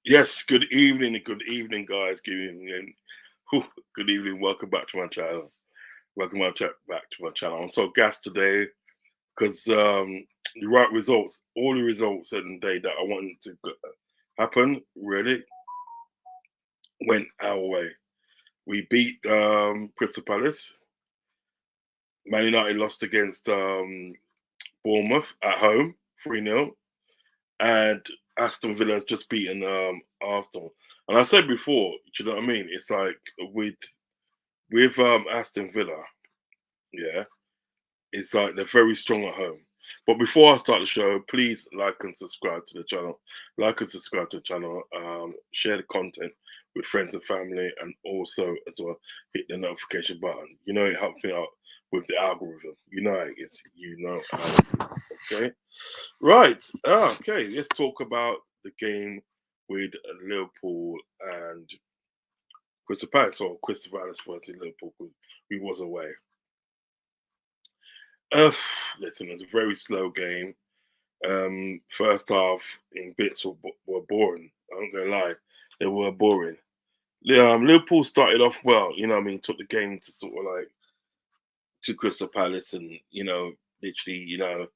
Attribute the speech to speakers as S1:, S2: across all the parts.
S1: Yes, good evening, guys. Good evening, good evening. Welcome back to my channel. Back to my channel. I'm so gassed today because the right results, all the results in the day that I wanted to happen, really went our way. We beat Crystal Palace. Man United lost against Bournemouth at home, 3-0, and Aston Villa has just beaten Arsenal. And I said before, do you know what I mean? It's like with Aston Villa, yeah, it's like they're very strong at home. But before I start the show, please like and subscribe to the channel. Like and subscribe to the channel. Share the content with friends and family, and also as well hit the notification button. You know it helps me out with the algorithm. You know it is. You know how it is. Okay, right. Okay, let's talk about the game with Liverpool and Crystal Palace, or Crystal Palace versus Liverpool. We was away. Uh, Listen, it was a very slow game. First half in bits were boring. I'm not gonna lie, they were boring. Liverpool started off well. You know, what I mean, took the game to sort of like to Crystal Palace, and literally,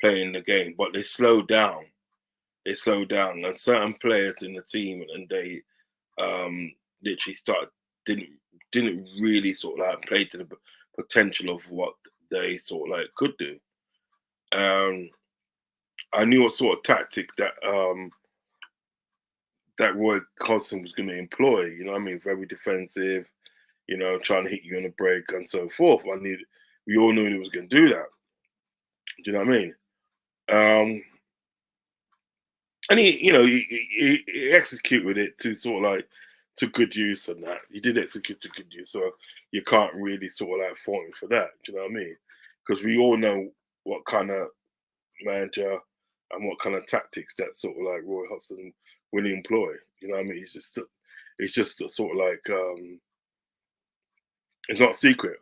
S1: playing the game, but they slowed down. They slowed down, and certain players in the team, and they literally started didn't didn't really sort of like play to the potential of what they sort of like could do. Um, I knew what sort of tactic that Roy Hodgson was going to employ. You know what I mean? Very defensive. Trying to hit you on a break and so forth. We all knew he was going to do that. Do you know what I mean? Um, and he executed it to sort of like to good use, and that he did execute to good use. So you can't really sort of like fault him for that. Do you know what I mean? Because we all know what kind of manager and what kind of tactics that sort of like Roy Hodgson will employ. You know what I mean? It's just a sort of like it's not a secret.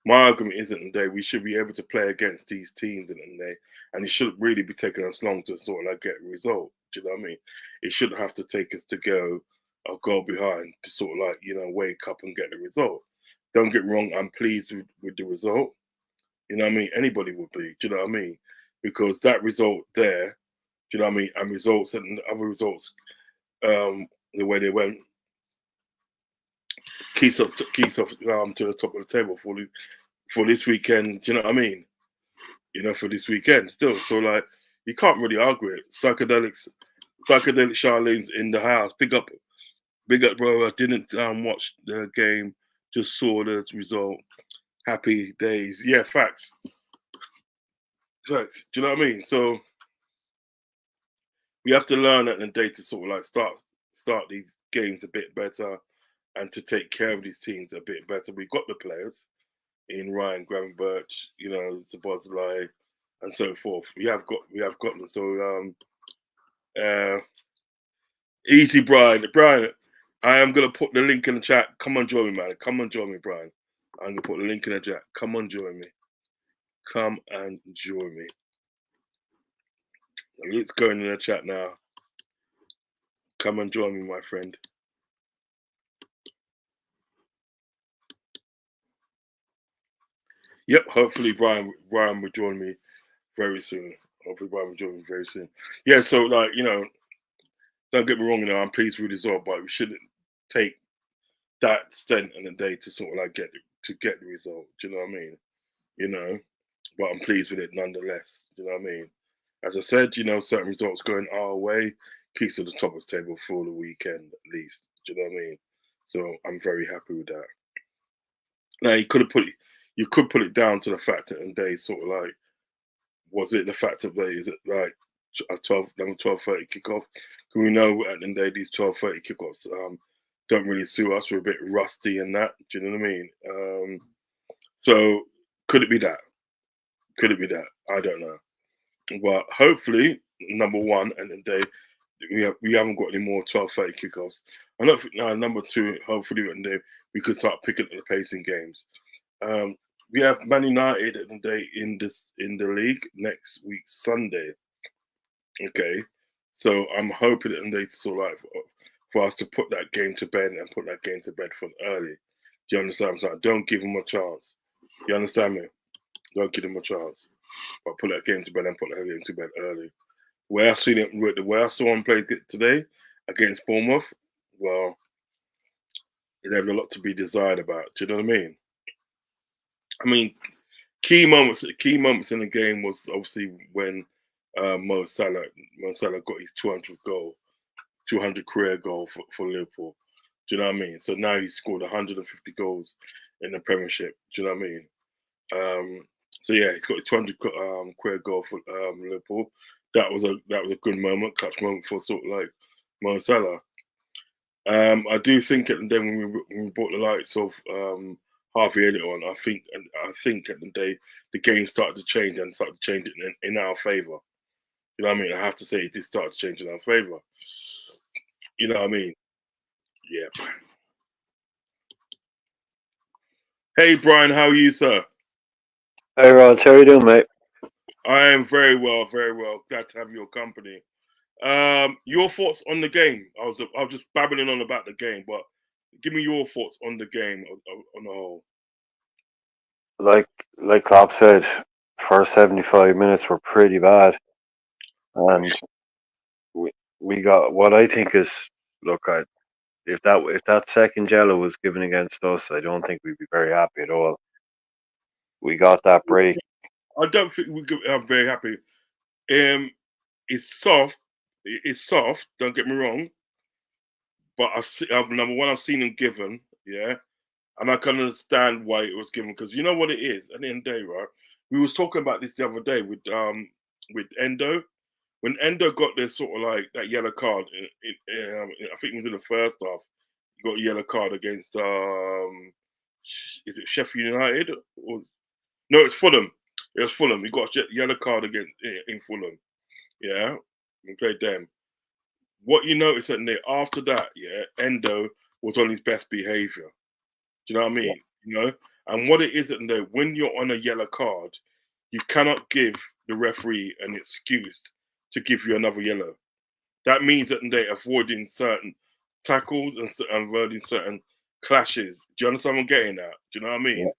S1: My argument is at the end of the day we should be able to play against these teams at the end of the day, and it shouldn't really be taking us long to sort of like get a result. Do you know what I mean? It shouldn't have to take us to go or go behind to sort of like wake up and get the result. Don't get me wrong, I'm pleased with the result. You know what I mean? Anybody would be. Do you know what I mean? Because that result there, do you know what I mean? And results and other results, the way they went, keeps up to the top of the table for this weekend. Do you know what I mean? For this weekend still. So like, you can't really argue it. Psychedelic Charlene's in the house. Big up, bro. I didn't watch the game, just saw the result. Happy days. Yeah, facts. Facts. Do you know what I mean? So we have to learn at the day to sort of like start these games a bit better, and to take care of these teams a bit better. We've got the players in Ryan Gravenberch, Sabozlai, and so forth. We have got them. So uh easy, Brian, I am gonna put the link in the chat. Come on, join me, man. Come on, join me, Brian. I'm gonna put the link in the chat. Come on, join me. Come and join me. The link's going in the chat now. Come and join me, my friend. Yep, hopefully Brian will join me very soon. Hopefully Brian will join me very soon. Yeah, so like, don't get me wrong, I'm pleased with the result, but we shouldn't take that stint in the day to sort of like get the result. Do you know what I mean? You know, but I'm pleased with it nonetheless. Do you know what I mean? As I said, certain results going our way keeps at the top of the table for the weekend at least. Do you know what I mean? So I'm very happy with that. Now you could put it down to the fact that in day sort of like, was it the fact that is it like a 12:30 kickoff? Because we know at the end of the day these 12:30 kickoffs don't really suit us. We're a bit rusty in that. Do you know what I mean? So could it be that? Could it be that? I don't know. But hopefully, number one, and the day we haven't got any more 12:30 kickoffs. I don't think number two. Hopefully, one day we could start picking up the pace in games. Um, we have Man United at the day in the league next week Sunday. Okay, So I'm hoping that they sort of like for us to put that game to bed and put that game to bed for early. Do you understand what I'm saying? Don't give them a chance. You understand me? Don't give them a chance. But put that game to bed and put that game to bed early. Where I seen it, the way I saw him play today against Bournemouth, well, they have a lot to be desired about. Do you know what I mean? I mean, key moments in the game was obviously when Mo Salah got his 200th goal, 200 career goal for Liverpool. Do you know what I mean? So now he's scored 150 goals in the Premiership. Do you know what I mean? So yeah, he's got a 200 career goal for Liverpool. That was a good moment, clutch moment for sort of like Mo Salah. I do think at the day when we brought the likes of Harvey Elliot on, I think at the day the game started to change and started to change it in our favour. You know what I mean? I have to say it did start to change in our favour. You know what I mean? Yeah. Hey Brian, how are you, sir?
S2: Hey Rod, how you doing, mate?
S1: I am very well, very well. Glad to have your company. Your thoughts on the game? I was just babbling on about the game, but give me your thoughts on the game on the whole.
S2: Like like Klopp said, first 75 minutes were pretty bad,
S1: Yeah,
S2: and we we got what I think is look. If that second yellow was given against us, I don't think we'd be very happy at all. We got that break.
S1: I don't think I'm very happy. Um, it's soft. It's soft. Don't get me wrong. But number one, I've seen him given. Yeah, and I can understand why it was given because you know what it is. At the end of the day, right? We was talking about this the other day with Endo. When Endo got this sort of like that yellow card, I think it was in the first half. He got a yellow card against is it Sheffield United or no? It's Fulham. It was Fulham. He got a yellow card against in Fulham. Yeah, we played them. What you notice that after that, yeah, Endo was on his best behaviour. Do you know what I
S2: Yeah,
S1: mean? You know, and what it is that when you're on a yellow card, you cannot give the referee an excuse to give you another yellow. That means that they're avoiding certain tackles and avoiding certain clashes. Do you understand what I'm getting at? Do you know what I
S2: yeah,
S1: mean?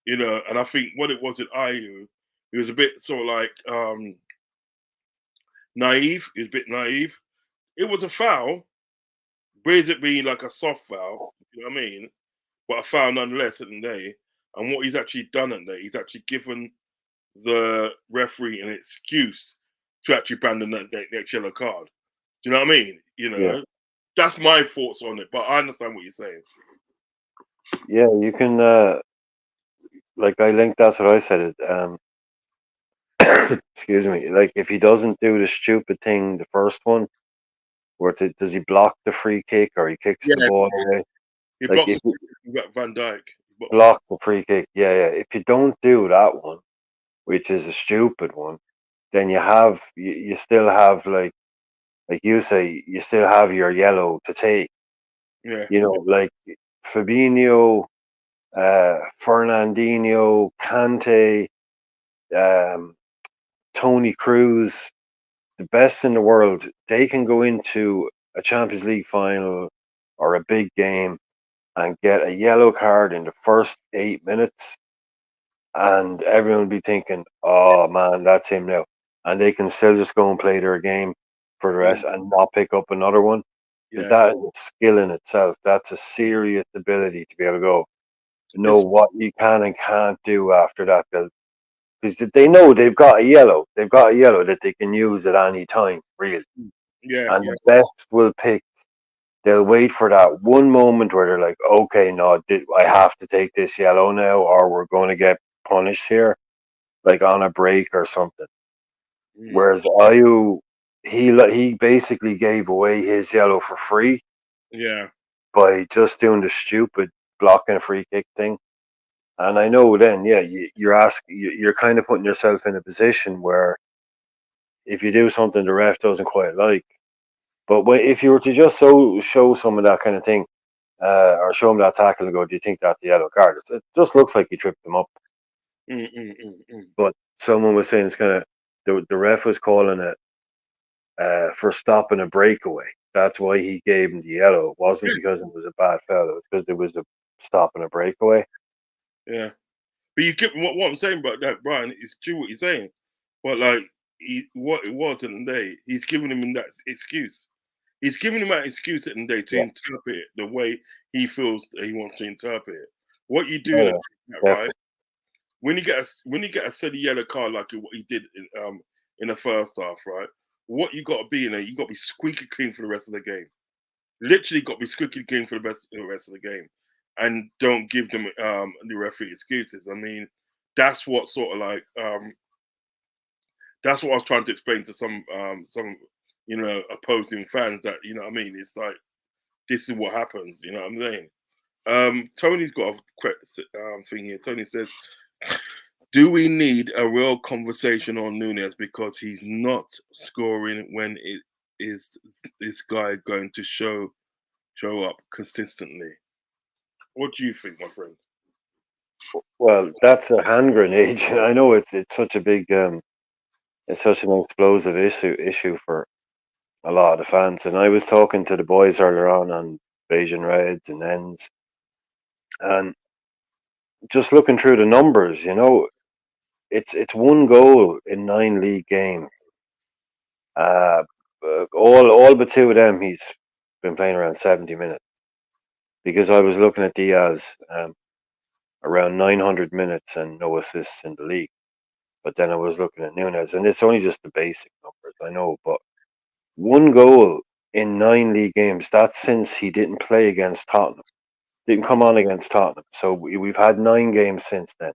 S1: You know, and I think what it was at IU, it was a bit sort of like naive. It was a bit naive. It was a foul, but is it being like a soft foul? You know what I mean? But a foul nonetheless at the day. And what he's actually done at the day, he's actually given the referee an excuse to actually ban the next yellow card. Do you know what I mean? You
S2: yeah,
S1: know, that's my thoughts on it. But I understand what you're saying.
S2: yeah. You can like I think that's what I said. Excuse me. Like if he doesn't do the stupid thing, the first one, where does he block the free kick or he kicks the
S1: Yeah,
S2: ball away?
S1: he
S2: Like
S1: blocks
S2: if
S1: the
S2: you
S1: Van Dyke. He blocks
S2: block the free kick, yeah, yeah. If you don't do that one, which is a stupid one, then you still have like you say, you still have your yellow to take.
S1: yeah,
S2: You know, like Fabinho, Fernandinho, Kante, um, Tony Cruz, the best in the world. They can go into a Champions League final or a big game and get a yellow card in the first 8 minutes, and everyone will be thinking, "Oh man, that's him now," and they can still just go and play their game for the
S1: yeah,
S2: rest and not pick up another one because
S1: yeah.
S2: that is a skill in itself. That's a serious ability to be able to go know
S1: It's
S2: what you can and can't do after that. Because they know they've got a yellow. They've got a yellow that they can use at any time, really.
S1: yeah,
S2: And
S1: yeah,
S2: the best will pick. They'll wait for that one moment where they're like, "Okay, no, I have to take this yellow now, or we're going to get punished here." Like on a break or something.
S1: mm,
S2: Whereas Ayu, he basically gave away his yellow for free
S1: yeah.
S2: by just doing the stupid blocking a free kick thing. And I know then, yeah, you're kind of putting yourself in a position where if you do something the ref doesn't quite like, but if you were to just show some of that kind of thing, or show him that tackle and go, do you think that's the yellow card? It just looks like he tripped him up.
S1: Mm, mm, mm, mm.
S2: But someone was saying it's kind of the ref was calling it for stopping a breakaway. That's why he gave him the yellow. It wasn't
S1: Yeah,
S2: because it was a bad foul. It was because there was a stopping a breakaway.
S1: yeah. But you get what I'm saying about that, Brian. It's true what you're saying. But like, what it was in the day, he's giving him that excuse. He's giving him that excuse at the day to
S2: Yeah.
S1: interpret it the way he feels that he wants to interpret it. What you do
S2: Oh,
S1: that,
S2: yeah.
S1: right? When you get a steady yellow card like what he did in the first half, right? What you got to be in there, you got to be squeaky clean for the rest of the game. Literally got to be squeaky clean for the rest of the game, and don't give them the referee excuses. I mean, that's what sort of like that's what I was trying to explain to some opposing fans that what I mean. It's like this is what happens. You know what I'm saying? Tony's got a quick thing here. Tony says, "Do we need a real conversation on Nunes because he's not scoring when it is this guy going to show up consistently?" What do you think, my friend?
S2: Well, that's a hand grenade. I know it's such a big it's such an explosive issue for a lot of the fans. And I was talking to the boys earlier on Beijing Reds and Ends, and just looking through the numbers, it's one goal in 9 league games. Uh, all but two of them, he's been playing around 70 minutes. Because I was looking at Diaz, around 900 minutes and no assists in the league. But then I was looking at Nunes, and it's only just the basic numbers, I know. But one goal in 9 league games, that's since he didn't play against Tottenham, didn't come on against Tottenham. So we've had 9 games since then.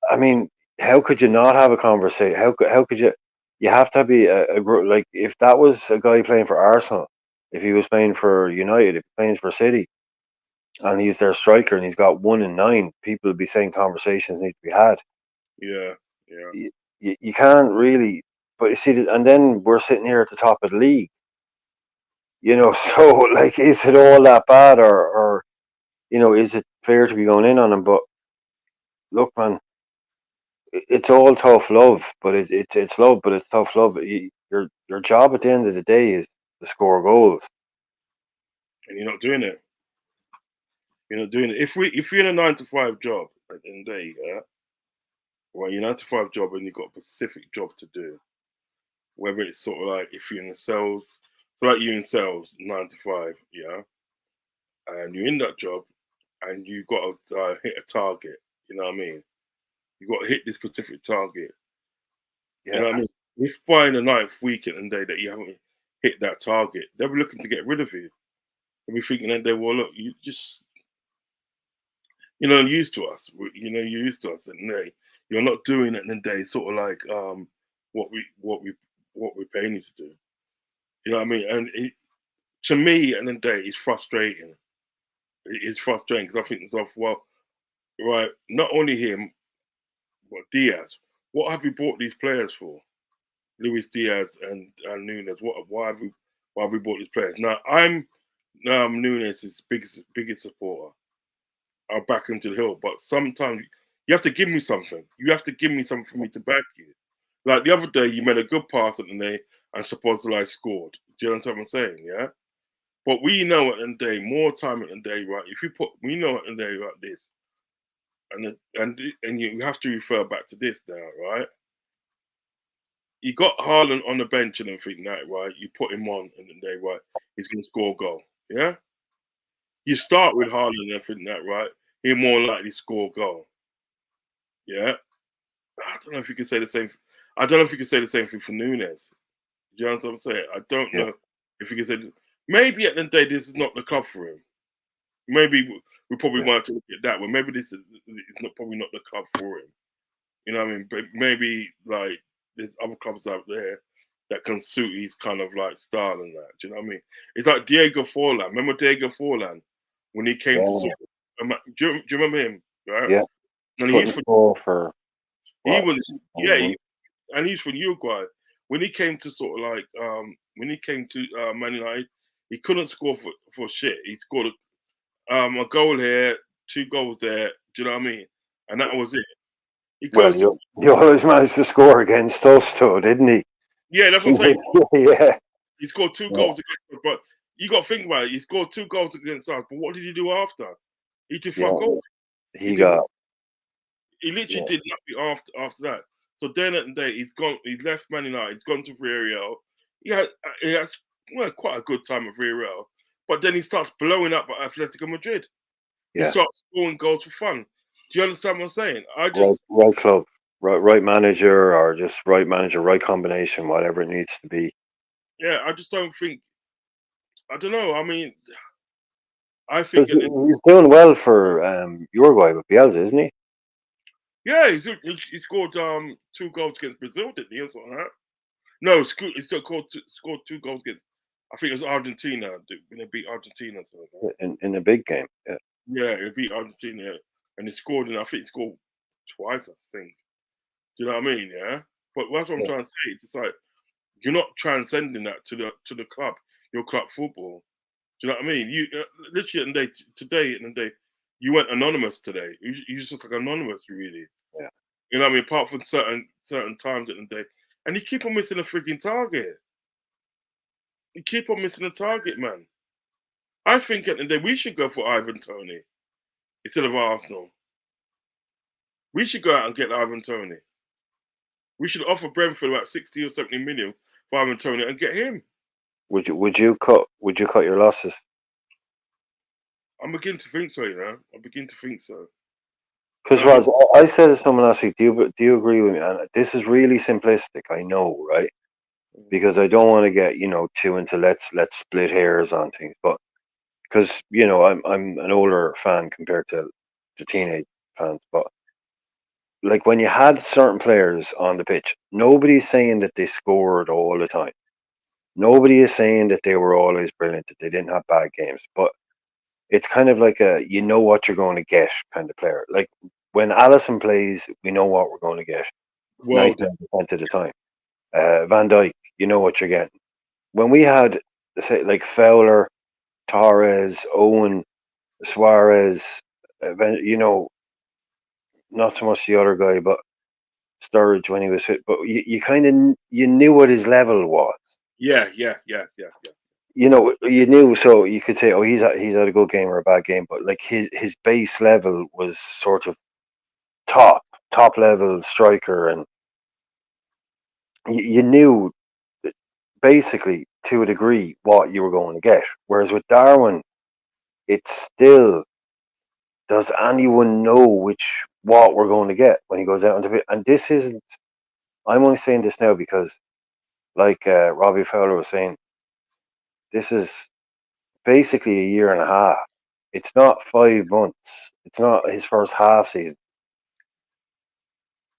S2: I mean, how could you not have a conversation? How could you? You have to be like if that was a guy playing for Arsenal, if he was playing for United, if he was playing for City, and he's their striker and he's got 1 in 9, people would be saying conversations need to be had.
S1: Yeah, yeah,
S2: You can't really, but you see, and then we're sitting here at the top of the league, so like, is it all that bad, or is it fair to be going in on him? But look, man, it's all tough love, but it's love, but it's tough love. Your job at the end of the day is to score goals.
S1: and you're not doing it. You're not doing it. If you're in a 9 to 5 job at the end of the day, yeah, well, you're 9 to 5 job and you've got a specific job to do, whether it's sort of like if you're in the sales, so like you in sales 9 to 5, yeah, and you're in that job and you got to hit a target. You know what I mean? You got to hit this specific target. You
S2: Yeah,
S1: know what I mean? If by the 9th week at the day that you haven't hit that target, they'll be looking to get rid of you. They'll be thinking that they will look, you just used to us. You're used to us, and you're not doing it. And then they sort of like what we what we what we're paying you to do. You know what I mean? And to me, at the end of the day, it's frustrating. It's frustrating because I think to myself, well, right, not only him, but Diaz. What have we bought these players for? Luis Diaz and Nunes. Why have we bought these players? Now I'm Nunes' biggest supporter. I'll back him to the hill. But sometimes you have to give me something. You have to give me something for me to back you. Like the other day, you made a good pass at the day and supposedly scored. Do you understand what I'm saying? Yeah. But we know at the end of the day, more time at the day, right? If you we know at the end of the day like this, and you have to refer back to this now, right? You got Haaland on the bench and everything, that right? You put him on in the day, right? He's going to score a goal. Yeah. You start with Haaland and everything, that right? He'll more likely score a goal. Yeah. I don't know if you can say the same. I don't know if you can say the same thing for Nunes. Do you understand what I'm saying? I don't
S2: yeah,
S1: know if you can say. Maybe at the end of the day, this is not the club for him. Maybe we probably
S2: yeah.
S1: want to look at that one. Maybe this is probably not the club for him. You know what I mean? But maybe like there's other clubs out there that can suit his kind of like style and that. Do you know what I mean? It's like Diego Forlan. Remember Diego Forlan when he came to
S2: Yeah,
S1: sort of, do you remember him? Right?
S2: yeah.
S1: And he's
S2: Couldn't
S1: from
S2: score for
S1: he
S2: what?
S1: was yeah,
S2: 9 months.
S1: and he's from Uruguay. When he came to sort of like when he came to Man United, he couldn't score for shit. He scored a goal here, 2 goals there. Do you know what I mean? And that was it. He couldn't
S2: Well,
S1: score.
S2: he always managed to score against us, too, didn't he?
S1: Yeah, that's what I'm saying.
S2: Yeah,
S1: He scored two
S2: yeah,
S1: goals against us, but you got to think about it. He scored 2 goals against us, but what did he do after? He did fuck
S2: yeah.
S1: all. He
S2: He
S1: did.
S2: got
S1: He literally
S2: yeah,
S1: did nothing after that. So then at the day, he's gone. He's left Man United. He's gone to Villarreal. He has well, quite a good time at Villarreal, but then he starts blowing up at Atletico Madrid. He
S2: yeah.
S1: starts scoring goals for fun. Do you understand what I'm saying? I just
S2: Right club, right manager, or just right manager, right combination, whatever it needs to be.
S1: yeah, I just don't think. I don't know. I mean, I think
S2: Because
S1: that this.
S2: he's doing well for Uruguay with Bielsa, isn't he?
S1: Yeah, he scored 2 goals against Brazil, didn't he? Or something like that. No, he still scored 2 goals against. I think it was Argentina. When they beat Argentina. So like that.
S2: In a big game. Yeah,
S1: Yeah, he beat Argentina, and he scored, and I think he scored twice. I think. Do you know what I mean? Yeah. But that's what I'm
S2: yeah.
S1: trying to say. It's just like you're not transcending that to the club, your club football. Do you know what I mean? You literally at the day today at the day, you went anonymous today. You just look like anonymous, really.
S2: Yeah.
S1: You know what I mean? Apart from certain times at the day, and you keep on missing a freaking target. You keep on missing a target, man. I think at the day we should go for Ivan Tony instead of Arsenal. We should go out and get Ivan Tony. We should offer Brentford about 60 or 70 million for Ivan Tony and get him.
S2: Would you cut your losses?
S1: I'm beginning to think so, you know. I begin to think so.
S2: Because
S1: And I
S2: Roz, I said to someone last week, do you agree with me? And this is really simplistic, I know, right? Because I don't want to get too into let's split hairs on things, but because I'm an older fan compared to teenage fans, but like when you had certain players on the pitch, nobody's saying that they scored all the time. Nobody is saying that they were always brilliant, that they didn't have bad games, but it's kind of like a you know what you're going to get kind of player. Like when Allison plays, we know what we're going to get
S1: well,
S2: 99% of the time. Van Dyke, you know what you're getting. When we had say like Fowler, Torres, Owen, Suarez, not so much the other guy, but Sturridge when he was fit. But you kind of you knew what his level was.
S1: yeah.
S2: You knew, so you could say, oh, he's had a good game or a bad game, but like his base level was sort of top top level striker, and you knew basically to a degree what you were going to get. Whereas with Darwin, it's still does anyone know what we're going to get when he goes out into it? And this isn't. I'm only saying this now because, like Robbie Fowler was saying, this is basically a year and a half. It's not 5 months. It's not his first half season.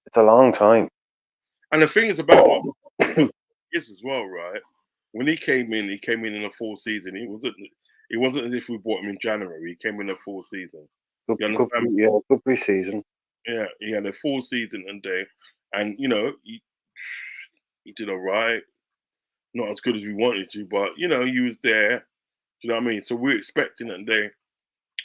S2: It's a long time.
S1: And the thing is about what is as well, right? When he came in a full season. It wasn't as if we bought him in January. He came in a full season. You understand?
S2: Yeah, good preseason.
S1: Yeah, he had a full season and day, and he did all right. Not as good as we wanted to, but he was there. Do you know what I mean? So we're expecting and day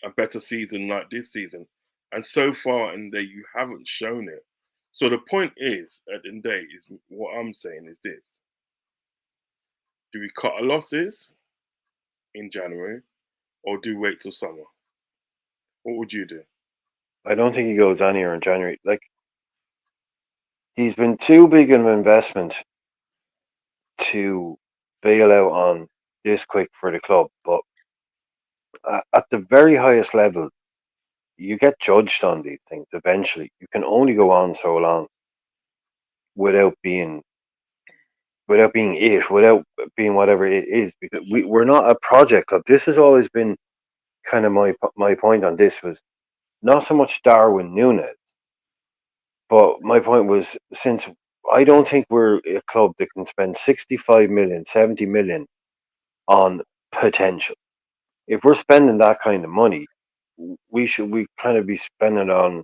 S1: a better season like this season. And so far in there, you haven't shown it. So the point is, at the end of the day, is what I'm saying is this: do we cut our losses in January, or do we wait till summer? What would you do?
S2: I don't think he goes anywhere in January. Like he's been too big an investment to bail out on this quick for the club. But at the very highest level, you get judged on these things eventually. You can only go on so long without being without being whatever it is, because we're not a project club. This has always been kind of my point on this was not so much Darwin Núñez, but my point was since I don't think we're a club that can spend 65 million, 70 million on potential. If we're spending that kind of money, we kind of be spending it on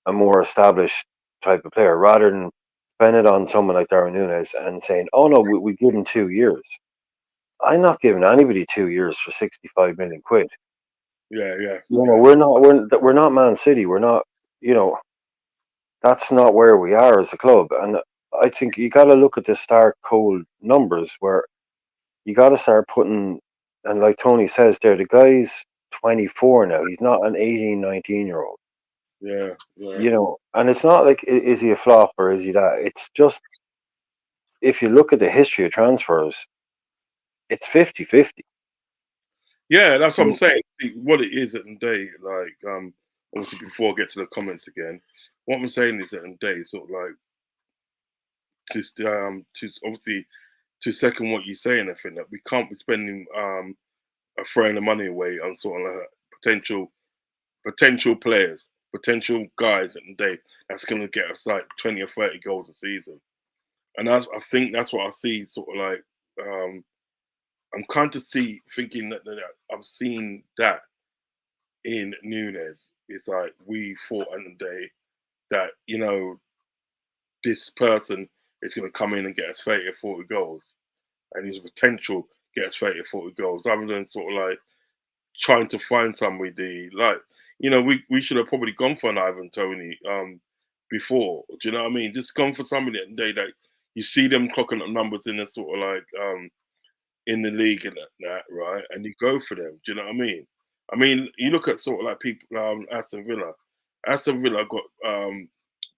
S2: a more established type of player rather than spend it on someone like Darwin Núñez and saying, "Oh no, we give him 2 years." I'm not giving anybody 2 years for 65 million quid.
S1: Yeah.
S2: We're not Man City. We're not. You know that's not where we are as a club. And I think you got to look at the stark cold numbers where you got to start putting, and like Tony says there, the guy's 24 now. He's not an 18, 19-year-old.
S1: Yeah, yeah.
S2: You know, and it's not like is he a flop or is he that? It's just if you look at the history of transfers, it's 50-50.
S1: Yeah, that's what I'm
S2: So
S1: saying. See, what it is at the day, like obviously before I get to the comments again, what I'm saying is at the day, sort of like to obviously to second what you say, and I think that we can't be spending throwing the money away on sort of like potential players, potential guys at the day that's gonna get us like 20 or 30 goals a season. And I think that's what I see sort of like I'm kind of thinking that I've seen that in Nunes. It's like we thought on the day that, this person is going to come in and get us 30 or 40 goals. And his potential get us 30 or 40 goals. Rather than sort of like trying to find somebody like, we should have probably gone for an Ivan Tony before. Do you know what I mean? Just gone for somebody at the day that you see them clocking up numbers in the sort of like in the league and that, right? And you go for them. Do you know what I mean? I mean, you look at sort of like people, Aston Villa. Aston Villa got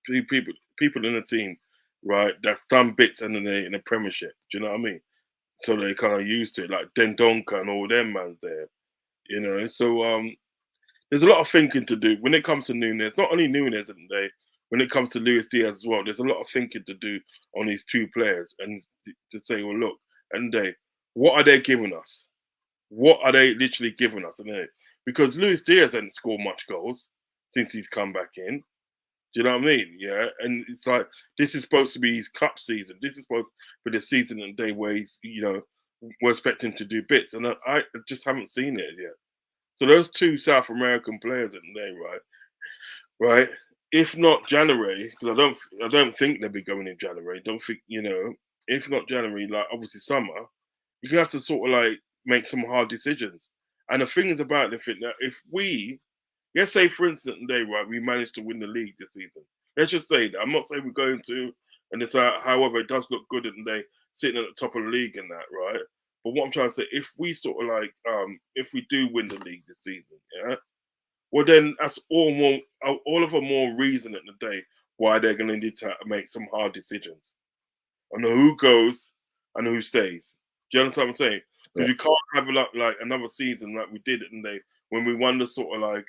S1: people in the team, right? That's done bits in the Premiership. Do you know what I mean? So they kind of used to it, like Dendonka and all them mans there. So there's a lot of thinking to do when it comes to Nunes. Not only Nunes, and they when it comes to Luis Diaz as well. There's a lot of thinking to do on these two players and to say, well, look, and what are they giving us? What are they literally giving us? Because Luis Diaz hasn't scored much goals since he's come back in. Do you know what I mean? Yeah, and it's like this is supposed to be his cup season. This is supposed to be the season and day where we're expecting to do bits, and I just haven't seen it yet. So those two South American players in there, right? Right. If not January, because I don't think they'll be going in January. Don't think if not January, like obviously summer, you're gonna have to sort of like make some hard decisions. And the thing is about the thing that if we, let's say for instance, today, right, we managed to win the league this season. Let's just say that. I'm not saying we're going to, and it's however, it does look good in the day, sitting at the top of the league and that, right? But what I'm trying to say, if we sort of like, if we do win the league this season, yeah, well then that's all of a more reason at the day why they're going to need to make some hard decisions on who goes and who stays. Do you understand what I'm saying?
S2: yeah,
S1: Because you can't have like another season like we did in the when we won the sort of like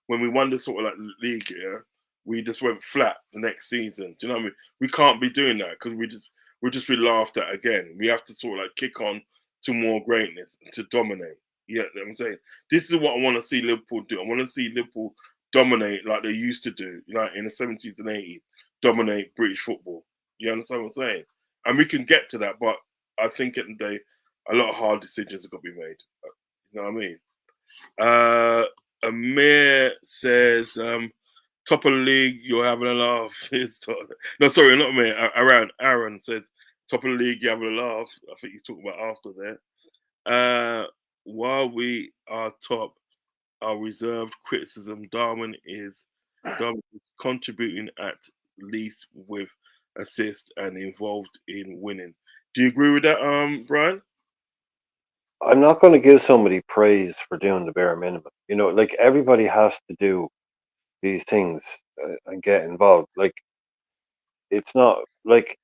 S1: when we won the sort of like league, yeah, we just went flat the next season. Do you know what I mean? We can't be doing that because we'll just be laughed at again. We have to sort of like kick on to more greatness to dominate. Yeah, you know what I'm saying, this is what I want to see Liverpool do. I want to see Liverpool dominate like they used to do, like in the 70s and 80s, dominate British football. You understand what I'm saying? And we can get to that, but I think at the day, a lot of hard decisions have got to be made. You know what I mean? Uh, Amir says, top of the league, you're having a laugh. No, sorry, not Amir. Aaron says, top of the league, you're having a laugh. I think he's talking about Arsenal there. While we are top, our reserved criticism, Darwin is contributing at least with assist and involved in winning. Do you agree with that, Brian?
S2: I'm not going to give somebody praise for doing the bare minimum. You know, like everybody has to do these things and get involved. Like it's not like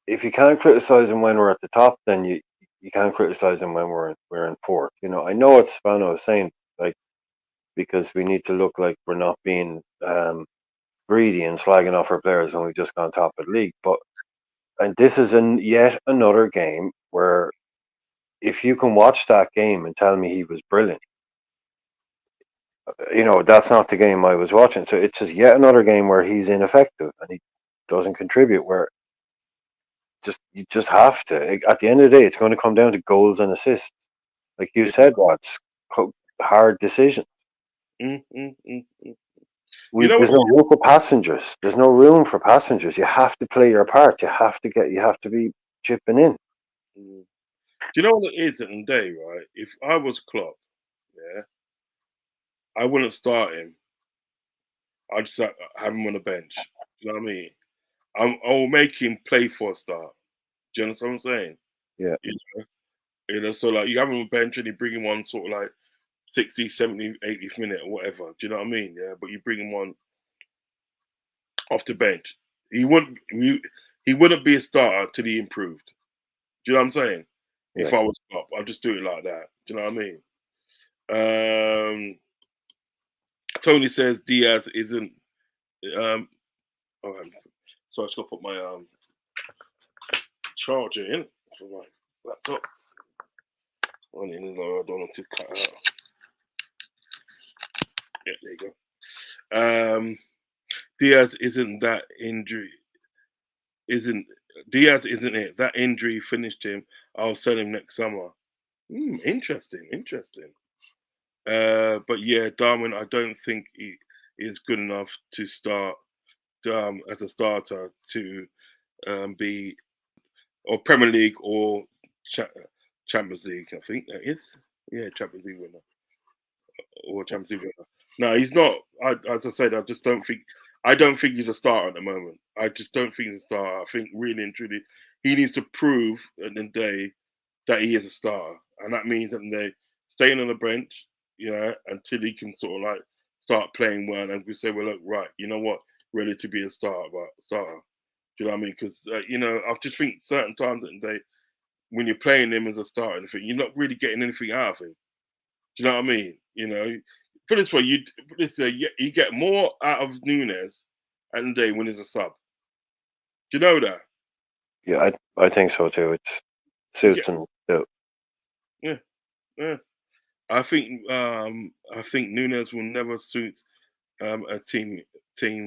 S2: if you can't criticize them when we're at the top, then you can't criticize them when we're in fourth. You know, I know what Spano is saying, like because we need to look like we're not being greedy and slagging off our players when we've just gone top of the league. But and this is yet another game where if you can watch that game and tell me he was brilliant, you know that's not the game I was watching. So it's just yet another game where he's ineffective and he doesn't contribute. Where you just have to. At the end of the day, it's going to come down to goals and assists. Like you
S1: Yeah.
S2: said, Rodz, hard decisions.
S1: Mm, mm, mm, mm. You know what?
S2: There's no room for passengers. There's no room for passengers. You have to play your part. You have to be chipping in.
S1: Mm. Do you know what it is at the day, right? If I was Klopp, yeah, I wouldn't start him. I'd just have him on the bench. Do you know what I mean? I will make him play for a start. Do you understand what I'm saying?
S2: Yeah.
S1: You so like you have him on bench and you bring him on sort of like 60, 70, 80th minute or whatever. Do you know what I mean? Yeah, but you bring him on off the bench. He wouldn't be a starter till he improved. Do you know what I'm saying?
S2: Yeah.
S1: If I was up, I'd just do it like that. Do you know what I mean? Tony says Diaz isn't. Um, oh, so I just got to put my charger in for my laptop. I don't want to cut out. Yeah, there you go. Diaz isn't that injury. Isn't Diaz? Isn't it that injury finished him? I'll sell him next summer. Interesting. But yeah, Darwin, I don't think he is good enough to start as a starter to be or Premier League or Champions League. I think that is. Yeah, Champions League winner or Champions League winner. No, he's not. As I said, I just don't think. I don't think he's a starter at the moment. I just don't think he's a starter. I think really and truly, he needs to prove at the day that he is a starter, and that means that they staying on the bench, until he can sort of like start playing well, and we say, well, look, right, you know what, ready to be a starter. Do you know what I mean? Because I just think certain times that they, when you're playing him as a starter, you're not really getting anything out of him. Do you know what I mean? Put it this way, you get more out of Nunes at the day when he's a sub. Do you know that?
S2: Yeah, I think so too. It
S1: Yeah,
S2: suits him too.
S1: yeah, yeah. I think Nunes will never suit a team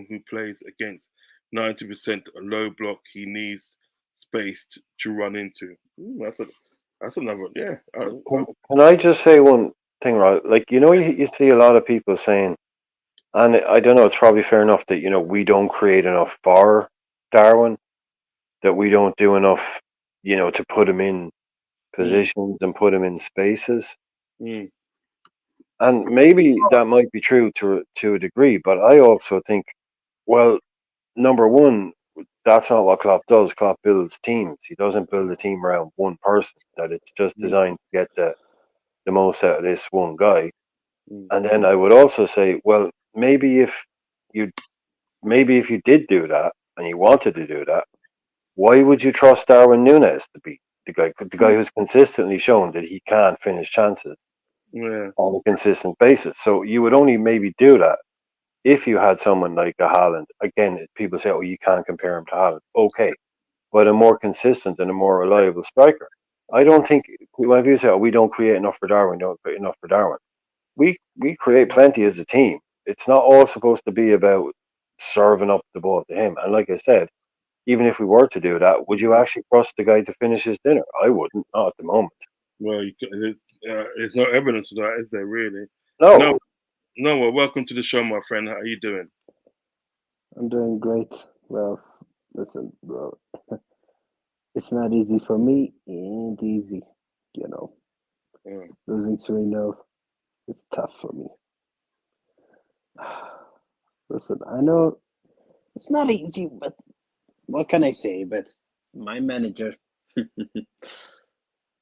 S1: who plays against 90% low block. He needs space to run into. That's another. Yeah.
S2: Can I just say one thing, right? Like, you see a lot of people saying, and I don't know, it's probably fair enough that, we don't create enough for Darwin, that we don't do enough, to put him in
S1: Mm,
S2: positions and put him in spaces.
S1: mm,
S2: And maybe that might be true to a degree, but I also think, well, number one, that's not what Klopp does. Klopp builds teams. He doesn't build a team around one person. That it's just
S1: mm,
S2: designed to get the most out of this one guy.
S1: mm,
S2: And then I would also say, well, you maybe if you did do that and you wanted to do that, why would you trust Darwin Nunes to be the guy who's consistently shown that he can't finish chances
S1: yeah.
S2: on a consistent basis? So you would only maybe do that if you had someone like a Haaland. Again, people say, "Oh, you can't compare him to Haaland." Okay, but a more consistent and a more reliable striker. I don't think when people say, "Oh, we don't create enough for Darwin," don't create enough for Darwin. We create plenty as a team. It's not all supposed to be about serving up the ball to him. And like I said, even if we were to do that, would you actually trust the guy to finish his dinner? I wouldn't, not at the moment.
S1: Well, there's no evidence of that, is there? Really?
S2: No,
S1: No. No. Well, welcome to the show, my friend. How are you doing?
S3: I'm doing great. Well, listen, bro, it's not easy for me. Ain't easy, you know.
S1: Mm.
S3: Losing Sereno, it's tough for me. Listen, I know it's not easy, but what can I say? But my manager,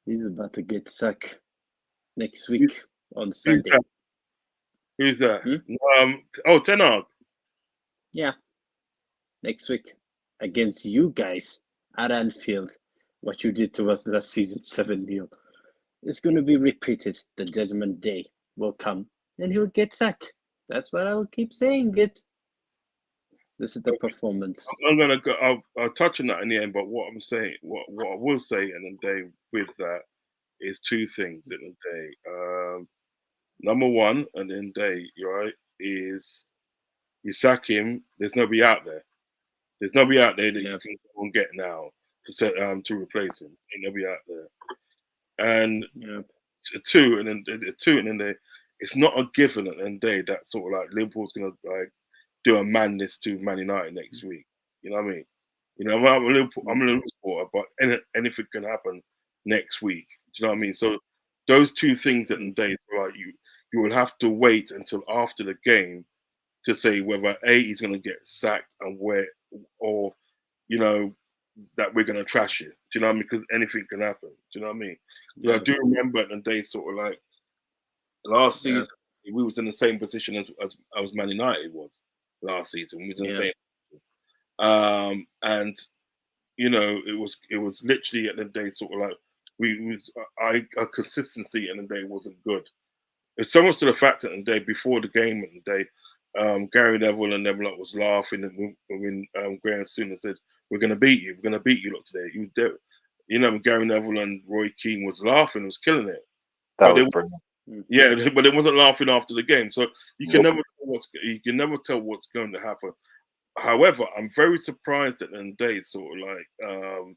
S3: he's about to get sacked next
S1: Who-
S3: week on
S1: Who's
S3: Sunday.
S1: that? Who's that?
S3: Hmm?
S1: Ten Hag.
S3: Yeah, next week against you guys at Anfield. What you did to us last season, 7-0. It's going to be repeated. The judgment day will come and he'll get sacked. That's what I'll keep saying it. This is the performance.
S1: I'm gonna go. I'll touch on that in the end. But what I'm saying, what I will say in the day with that is two things in the day. Number one, and in day, you're right, is you sack him. There's nobody out there. There's nobody out there that you
S3: Yeah,
S1: can go and get now to replace him. Ain't nobody out there. And
S3: yeah,
S1: two, and then it's not a given at the end of the day that sort of like Liverpool's gonna like do a madness to Man United next week. You know what I mean? I'm a
S3: mm,
S1: Liverpool supporter, but anything can happen next week. Do you know what I mean? So those two things at the
S3: mm,
S1: day, like you will have to wait until after the game to say whether A he's going to get sacked and where, or you know, that we're going to trash you. Do you know what I mean? Because anything can happen. Do you know what I mean?
S3: Yeah.
S1: I do remember the day sort of like last
S3: Yeah.
S1: season, we was in the same position as Man United was last season. We was in the same. And you know, it was literally at the day sort of like our consistency in the day wasn't good. It's so much to the fact that the day before the game and the day, Gary Neville and them lot was laughing and when Graham Souness said, "We're gonna beat you, we're gonna beat you lot today." You know, Gary Neville and Roy Keane was laughing, was killing it.
S2: That
S1: But
S2: was brilliant.
S1: yeah, but it wasn't laughing after the game. So you can
S2: Nope.
S1: never tell what's going to happen. However, I'm very surprised at the day sort of like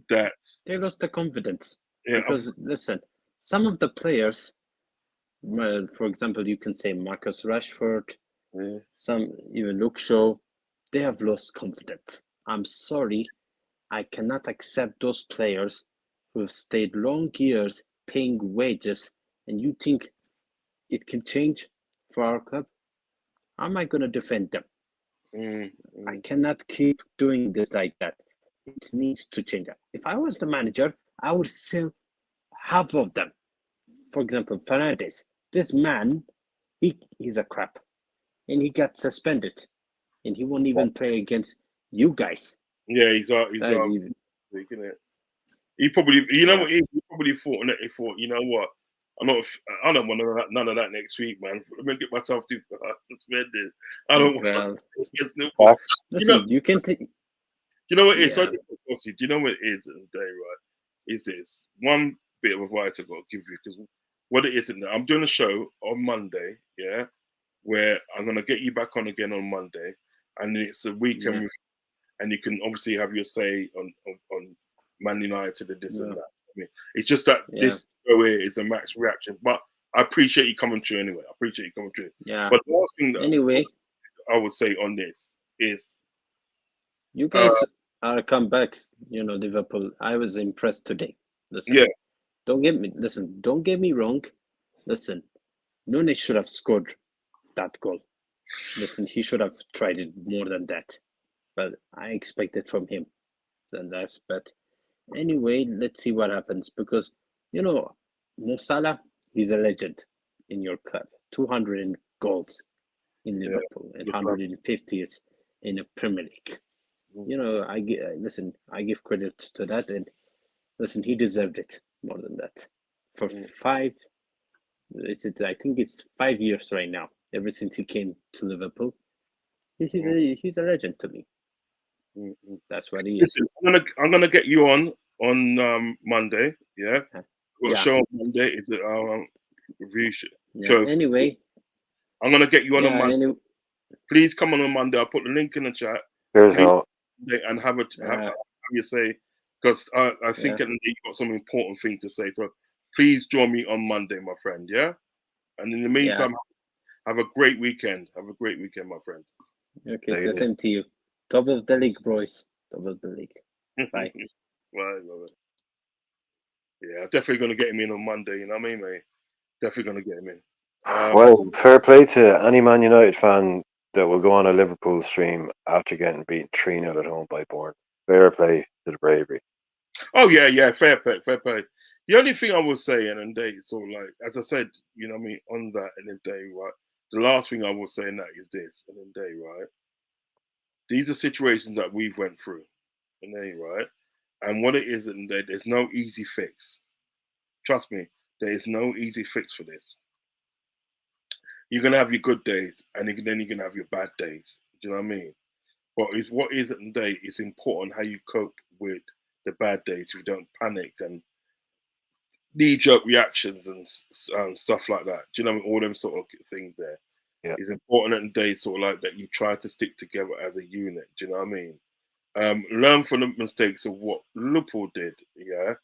S1: that
S3: They lost the confidence.
S1: yeah,
S3: Because listen, some of the players, for example, you can say Marcus Rashford,
S1: yeah.
S3: some even Luke Shaw, they have lost confidence. I'm sorry, I cannot accept those players who have stayed long years paying wages, and you think it can change for our club? How am I going to defend them? I cannot keep doing this like that. It needs to change. If I was the manager, I would sell half of them. For example, Fernandes. This man, he's a crap. And he got suspended. And he won't even play against you guys.
S1: Yeah, he's
S3: even,
S1: isn't it? He probably, you know
S3: Yeah.
S1: what, he probably thought, you know what, I don't want none of that next week, man. Let me get myself suspended. I don't want.
S3: Listen,
S1: You know,
S3: you can take.
S1: you know what it is.
S3: Yeah.
S1: Do you know what it is today, right? Is this one bit of advice I've got to give you? Because what it is, I'm doing a show on Monday, yeah, where I'm gonna get you back on again on Monday, and it's a weekend,
S3: Yeah.
S1: and you can obviously have your say on Man United and this and
S3: Yeah.
S1: that. I mean, it's just that
S3: Yeah.
S1: this show here is a max reaction, but I appreciate you coming through anyway. I appreciate you coming through.
S3: Yeah.
S1: But the last thing that
S3: Anyway,
S1: I would say on this is
S3: you guys are comebacks. You know, Liverpool. I was impressed today. Listen,
S1: yeah,
S3: don't get me wrong. Listen, Nunes should have scored that goal. Listen, he should have tried it more than that. But I expected from him than that. But anyway, let's see what happens because you know, Mo Salah, he's a legend in your club. 200 goals in Liverpool and 150th in the Premier League. You know, I give credit to that, and listen, he deserved it more than that. For I think it's 5 years right now. Ever since he came to Liverpool, he's a legend to me. That's what he is.
S1: Listen, I'm gonna get you on Monday. Yeah, we've got a show on Monday. It's a review show.
S3: Anyway,
S1: I'm gonna get you on Monday.
S3: Anyway,
S1: Please come on Monday. I'll put the link in the chat.
S2: There's no.
S1: And have your say, because I think you've got some important thing to say. So please join me on Monday, my friend. Yeah. And in the meantime, have a great weekend. Have a great weekend, my friend.
S3: Okay, the same to you. Top of the league, boys. Top of the league. Bye.
S1: Right, yeah, definitely gonna get him in on Monday. You know what I mean, mate? Definitely gonna get him in.
S2: Well, fair play to any Man United fan that will go on a Liverpool stream after getting beaten 3-0 at home by Bournemouth. Fair play to the bravery.
S1: Oh yeah, fair play. The only thing I will say, and day, sort of like as I said, you know what I mean, on that and the day, right? The last thing I will say in that is this, and then day, right? These are situations that we've went through, and day, right? And what it is, and there's no easy fix. Trust me, there is no easy fix for this. You're gonna have your good days, and then you're gonna have your bad days. Do you know what I mean? But what is it today? It's important how you cope with the bad days. You don't panic and knee-jerk reactions and stuff like that. Do you know what I mean? All them sort of things there.
S2: Yeah.
S1: It's important today, sort of like that. You try to stick together as a unit. Do you know what I mean? Learn from the mistakes of what Liverpool did. Yeah,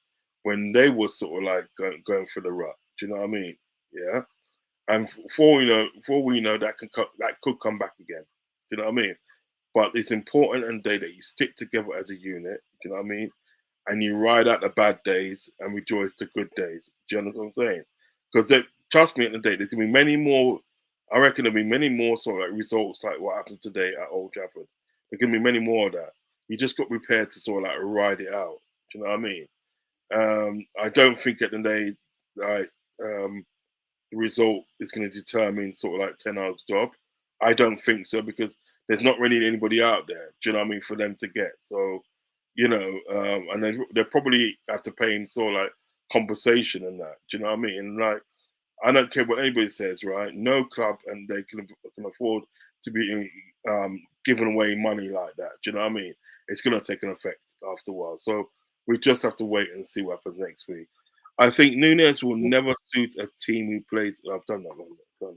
S1: when they were sort of like going for the rut. Do you know what I mean? Yeah. And before we know that could come back again. Do you know what I mean? But it's important and day that you stick together as a unit. Do you know what I mean? And you ride out the bad days and rejoice the good days. Do you understand what I'm saying? Because trust me, at the day, there's gonna be many more. I reckon there'll be many more sort of like results like what happened today at Old Trafford. There's gonna be many more of that. You just got prepared to sort of like ride it out. Do you know what I mean? I don't think at the day like the result is going to determine sort of like Ten Hag's job. I don't think so because there's not really anybody out there. Do you know what I mean for them to get? So, and they probably have to pay him sort of like compensation and that. Do you know what I mean? And like, I don't care what anybody says, right? No club and they can afford to be giving away money like that. Do you know what I mean? It's going to take an effect after a while. So we just have to wait and see what happens next week. I think Nunes will never suit a team who plays. I've done that one. I've done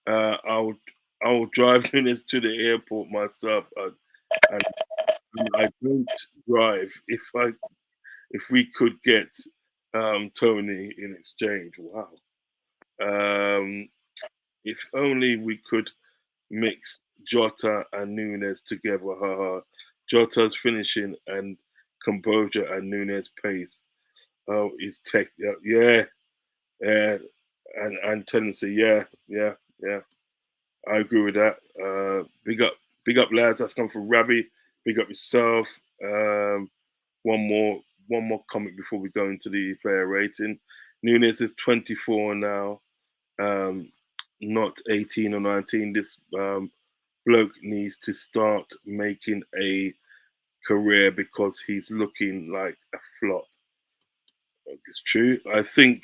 S1: that. I will drive Nunes to the airport myself, and I won't drive if we could get Tony in exchange. Wow. If only we could mix Jota and Nunes together. Jota's finishing and composure and Nunes' pace. Oh, his tech. Yeah, yeah, and tendency. Yeah. I agree with that. Big up, lads. That's come from Rabbi. Big up yourself. One more comment before we go into the player rating. Nunes is 24 now, not 18 or 19. This bloke needs to start making a career because he's looking like a flop. It's true. I think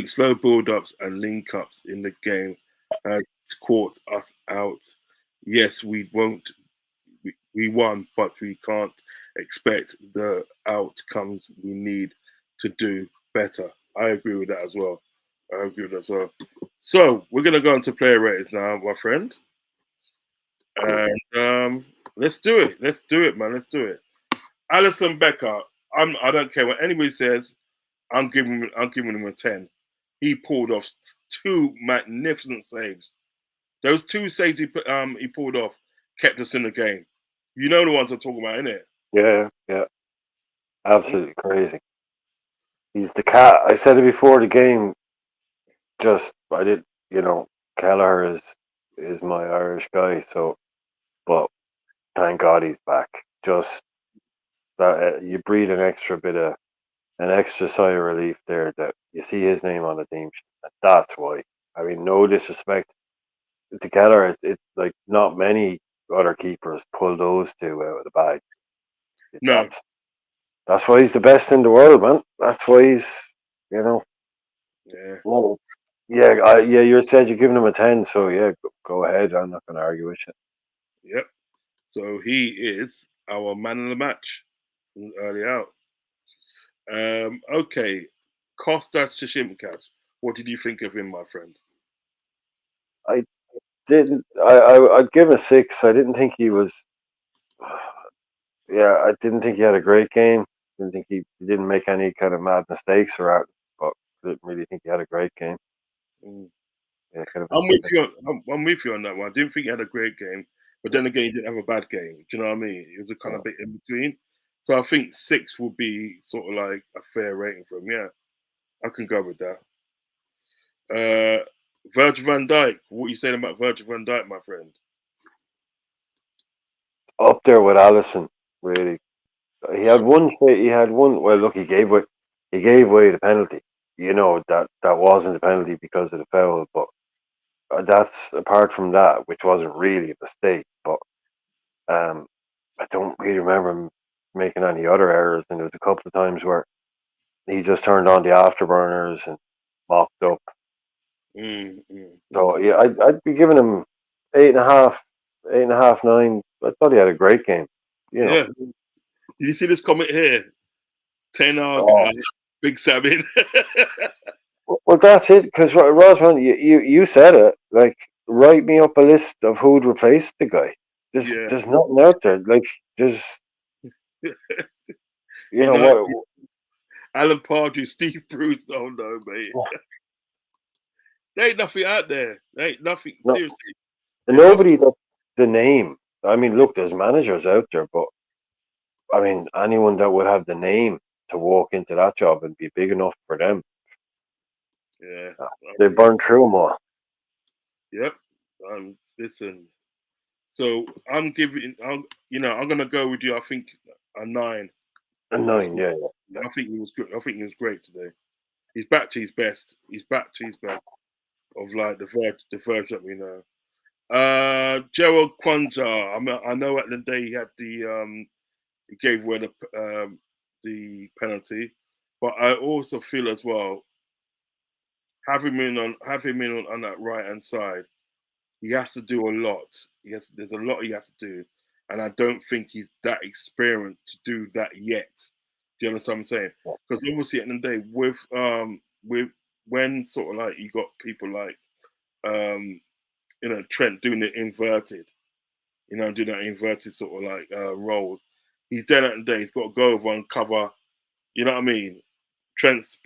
S1: slow build-ups and link-ups in the game has caught us out. Yes, we won, but we can't expect the outcomes we need to do better. I agree with that as well. So we're gonna go into player ratings now, my friend, and let's do it. Let's do it, man. Let's do it. Alisson Becker. I don't care what anybody says. I'm giving him a 10. He pulled off two magnificent saves. Those two saves he pulled off kept us in the game. You know the ones I'm talking about, innit?
S2: Yeah. Absolutely crazy. He's the cat. I said it before the game. Kelleher is my Irish guy. So, but thank God he's back. Just that you breathe an extra sigh of relief there that you see his name on the team sheet. That's why. I mean, no disrespect to Keller. It's like not many other keepers pull those two out of the bag.
S1: No.
S2: That's why he's the best in the world, man. That's why he's,
S1: Yeah.
S2: Well, yeah, you said you're giving him a 10, so yeah, go ahead. I'm not going to argue with you.
S1: Yep. So he is our man of the match early out. Okay. Kostas Shishimkas. What did you think of him, my friend?
S2: I didn't. I'd give him a 6. I didn't think he was. Yeah, I didn't think he had a great game. Didn't think he didn't make any kind of mad mistakes or out, but didn't really think he had a great game. Yeah,
S1: I'm with you. I'm with you on that one. I didn't think he had a great game, but then again, he didn't have a bad game. Do you know what I mean? It was a kind of bit in between. So I think 6 would be sort of like a fair rating for him. Yeah, I can go with that. Virgil van Dijk. What are you saying about Virgil van Dijk, my friend?
S2: Up there with Alisson, really. He had one. Well, look, he gave away the penalty. You know that wasn't a penalty because of the foul, but that's apart from that, which wasn't really a mistake. But I don't really remember him making any other errors. And there was a couple of times where he just turned on the afterburners and mopped up. So yeah, I'd be giving him 8.5, 8.5, 9. I thought he had a great game.
S1: Yeah. Did you see this comment here? Ten Hag, Big Sabin.
S2: Well, that's it. Because Rosman, you said it. Like, write me up a list of who'd replace the guy. There's nothing out there. Like, there's, what?
S1: Alan Pardew, Steve Bruce. Oh no, mate. There ain't nothing out there. There ain't nothing. No. Seriously.
S2: Nobody that's the name. I mean, look, there's managers out there, but I mean, anyone that would have the name to walk into that job and be big enough for them.
S1: Yeah.
S2: They burn through them all.
S1: Yep. Listen. So I'm giving. I'm gonna go with you. I think a 9.
S2: A
S1: I
S2: 9,
S1: think.
S2: yeah.
S1: I think he was good. I think he was great today. He's back to his best. He's back to his best of like the verge that we know. Gerald Kwanzaa. I know at the day he had he gave away the penalty, but I also feel as well have him in on that right hand side. He has to do a lot. There's a lot he has to do, and I don't think he's that experienced to do that yet. Do you understand what I'm saying? Because obviously at the end of the day, with when sort of like you got people like Trent doing the inverted, doing that inverted sort of like role. He's there at the day. He's got to go over and cover. You know what I mean? Trent's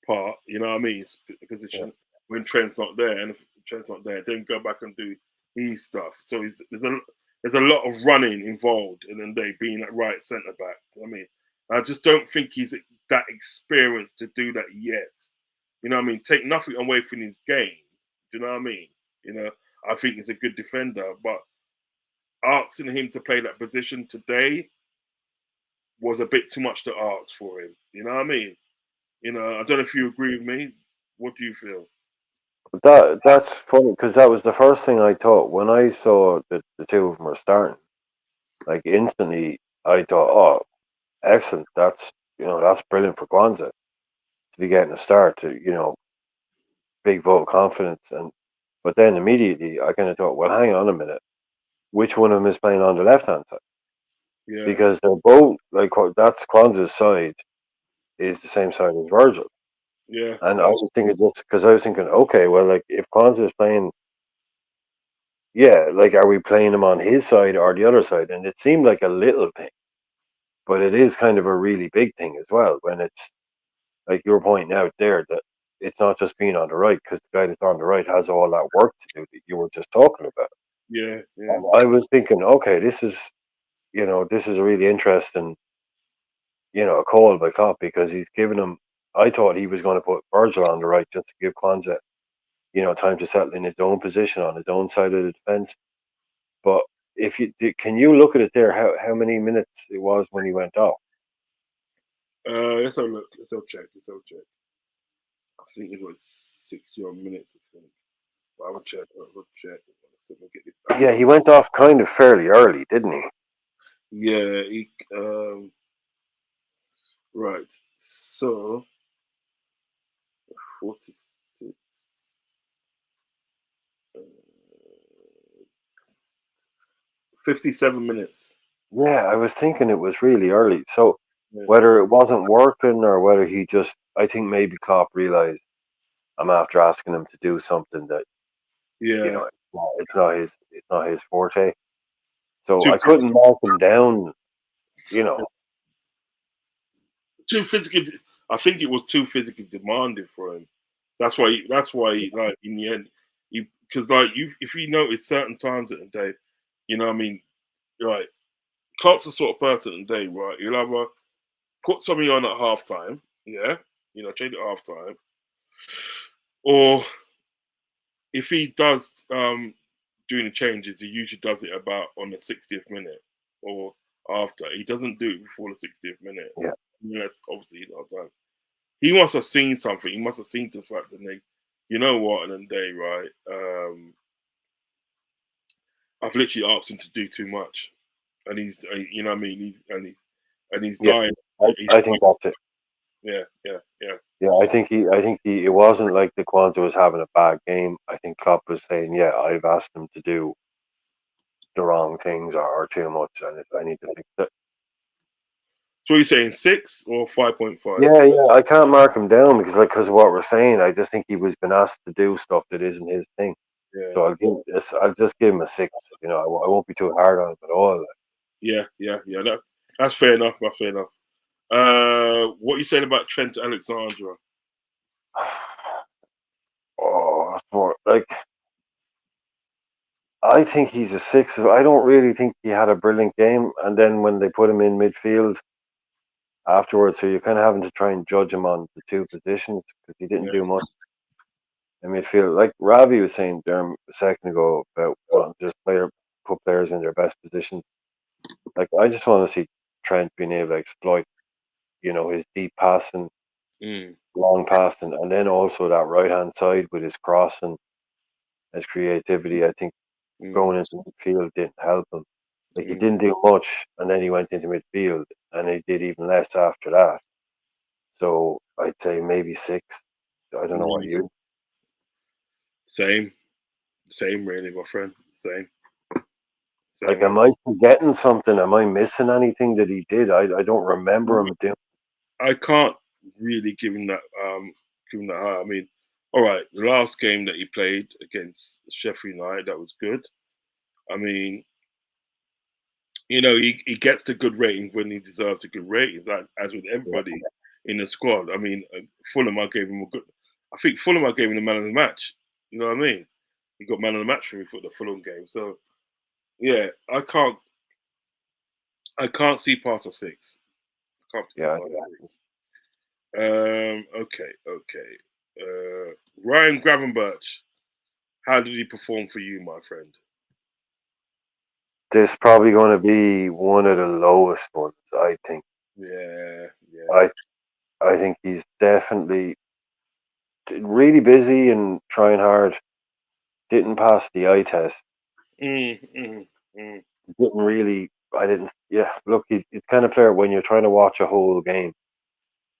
S1: part. You know what I mean? Position when Trent's not there, and if Trent's not there, then go back and do his stuff. So there's a lot of running involved, and then they being at right centre back. I mean, I just don't think he's that experienced to do that yet. You know what I mean? Take nothing away from his game. Do you know what I mean? I think he's a good defender, but asking him to play that position today was a bit too much to ask for him. You know what I mean? I don't know if you agree with me. What do you feel?
S2: That's funny because that was the first thing I thought when I saw that the two of them were starting. Like instantly, I thought, "Oh, excellent! That's brilliant for Kwanzaa to be getting a start. Big vote of confidence." But then immediately, I kind of thought, "Well, hang on a minute. Which one of them is playing on the left hand side?"
S1: Yeah,
S2: Because they're both like that's Kwanzaa's side is the same side as Virgil.
S1: yeah,
S2: And I was thinking just because I was thinking, okay, well, like if Kwanzaa is playing, yeah, like are we playing him on his side or the other side? And it seemed like a little thing, but it is kind of a really big thing as well when it's like you're pointing out there that it's not just being on the right because the guy that's on the right has all that work to do that you were just talking about.
S1: yeah, yeah,
S2: And I was thinking, okay, this is a really interesting, a call by Klopp because he's given him. I thought he was going to put Virgil on the right just to give Kwanzaa time to settle in his own position on his own side of the defense. But if can you look at it there? How many minutes it was when he went off?
S1: Let's have a look. Let's have a check. I think it was 60 odd minutes. I think. But I will check. Let me get this
S2: Yeah, he went off kind of fairly early, didn't he?
S1: Yeah. Right. So 46. 57 minutes.
S2: Yeah, I was thinking it was really early. So
S1: Yeah.
S2: whether it wasn't working or whether he just, I think maybe Klopp realized I'm after asking him to do something that
S1: Yeah.
S2: it's not his forte. So
S1: Too
S2: I couldn't mark him down. You know,
S1: too physically. I think it was too physically demanding for him. Like in the end, because like if you notice certain times of the day, what I mean, right, Klopp's the sort of person at the day, right? He'll either put something on at halftime, yeah, change it at halftime, or if he does doing the changes, he usually does it about on the 60th minute or after. He doesn't do it before the 60th minute.
S2: yeah.
S1: That's obviously not done. He must have seen something. He must have seen the fact that you know what, and then they right. I've literally asked him to do too much, and you know what I mean. He's
S2: Yeah,
S1: dying.
S2: I think that's it.
S1: Yeah, yeah, yeah.
S2: Yeah, I think it wasn't like the Kwanzaa was having a bad game. I think Klopp was saying, yeah, I've asked him to do the wrong things or too much, and I need to fix it.
S1: So you're saying 6 or 5.5?
S2: Yeah, yeah, I can't mark him down because of what we're saying. I just think he was been asked to do stuff that isn't his thing.
S1: Yeah,
S2: So I'll just give him a 6. I won't be too hard on him at all.
S1: yeah, yeah, yeah. That's fair enough. That's fair enough. What are you saying about Trent Alexandra?
S2: Oh, like I think he's a 6. I don't really think he had a brilliant game. And then when they put him in midfield afterwards, so you're kind of having to try and judge him on the two positions because he didn't
S1: Yeah,
S2: do much in midfield. Like Ravi was saying there a second ago about wanting to just play put players in their best position. Like I just want to see Trent being able to exploit, his deep passing,
S1: Mm,
S2: long passing, and then also that right hand side with his crossing, his creativity. I think
S1: mm,
S2: going into midfield didn't help him. Like he
S1: mm.
S2: didn't do much, and then he went into midfield, and he did even less after that. So I'd say maybe 6. I don't know what
S1: Mm.
S2: you.
S1: Same, really, my friend. Same,
S2: Like,
S1: same.
S2: am I forgetting something? Am I missing anything that he did? I don't remember him doing.
S1: I can't really give him that high. I mean, all right, the last game that he played against Sheffield United, that was good. I mean, he gets the good rating when he deserves a good rating, as with everybody in the squad. I mean, Fulham, I gave him a good. I think Fulham, I gave him the man of the match. You know what I mean? He got man of the match for me for the Fulham game. So yeah, I can't see past a 6. I can't see
S2: Yeah,
S1: past a 6. Okay. Ryan Gravenberch, how did he perform for you, my friend?
S2: this is probably going to be one of the lowest ones. I think.
S1: Yeah.
S2: I I think he's definitely really busy and trying hard. Didn't pass the eye test.
S1: Mm, mm, mm.
S2: Didn't really. I didn't. Yeah, look, he's the kind of player when you're trying to watch a whole game,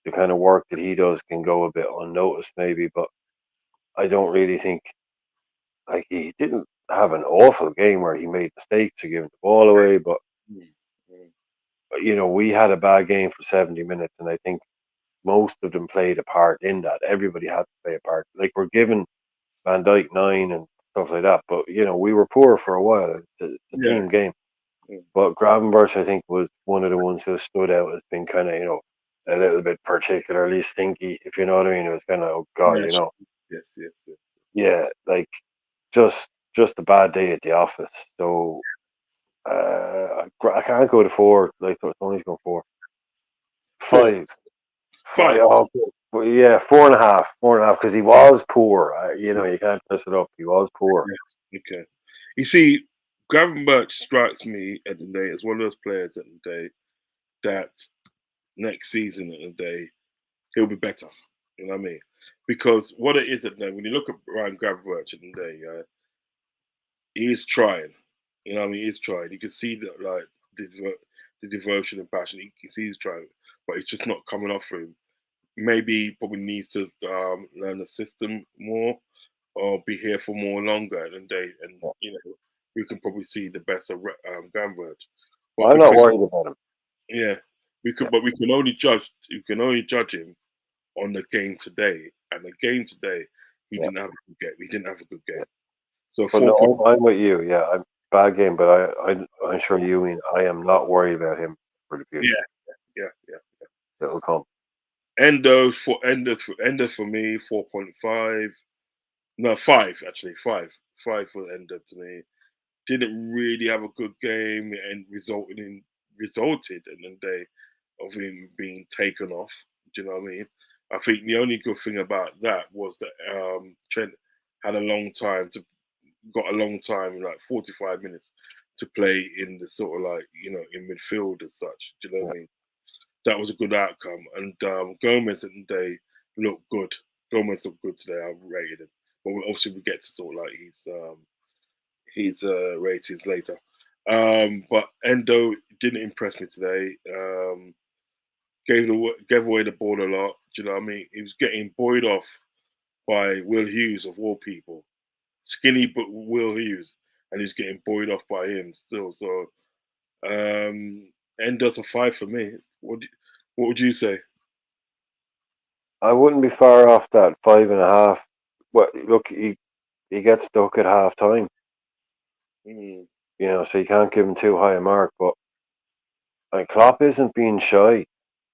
S2: the kind of work that he does can go a bit unnoticed, maybe. But I don't really think like he didn't have an awful game where he made mistakes or giving the ball away. But
S1: Mm, mm.
S2: we had a bad game for 70 minutes, and I think most of them played a part in that. Everybody had to play a part. Like we're giving Van Dijk 9 and stuff like that, but we were poor for a while. It's a
S1: Yeah.
S2: team game.
S1: Mm.
S2: But Gravenberch, I think, was one of the ones who stood out as being kind of, a little bit particularly stinky, if you know what I mean. It was kind of, oh God,
S1: Yes. Yes.
S2: yeah, like just a bad day at the office. So I can't go to 4. Like Tony's going 4,
S1: 4,
S2: 5, 5.
S1: 5.
S2: Oh, but yeah, 4.5, 4.5, because he was poor. You can't mess it up. He was poor.
S1: Yes. Okay. You see, Gravenberch strikes me at the day as one of those players at the day that next season at the day he'll be better. You know what I mean? Because what it is at the day, when you look at Ryan Gravenberch at the day, he is trying. You know what I mean? He's trying. You can see that like the devotion and passion. You can see he's trying, but it's just not coming off for him. Maybe he probably needs to learn the system more or be here for more longer and day and we can probably see the best of Gravenberch. But
S2: I'm not
S1: because
S2: worried about him.
S1: yeah,
S2: Yeah,
S1: but we can only judge him on the game today. And the game today he
S2: yeah,
S1: didn't have a good game. He didn't have a good
S2: yeah.
S1: game. So
S2: But
S1: 4
S2: no,
S1: points.
S2: I'm with you. Yeah, bad game, but I'm sure you mean I am not worried about him for the future.
S1: Yeah, yeah.
S2: It'll come.
S1: Endo for me 4.5. No, 5 actually. 5 for Endo to me. Didn't really have a good game and resulted in the day of him being taken off. Do you know what I mean? I think the only good thing about that was that Trent had got a long time, like 45 minutes to play in the sort of like, in midfield as such. Do you know
S2: Yeah.
S1: what I mean? That was a good outcome. And Gomez at the day looked good. Gomez looked good today. I rated him. But obviously we get to sort of like his ratings later. But Endo didn't impress me today. Gave away the ball a lot. Do you know what I mean? He was getting buoyed off by Will Hughes of all people, skinny but Will Hughes, and he's getting buoyed off by him still. So Endo's a 5 for me. What would you say?
S2: I wouldn't be far off that 5.5. Well, look, he gets stuck at half time,
S1: Mm,
S2: so you can't give him too high a mark. But Klopp isn't being shy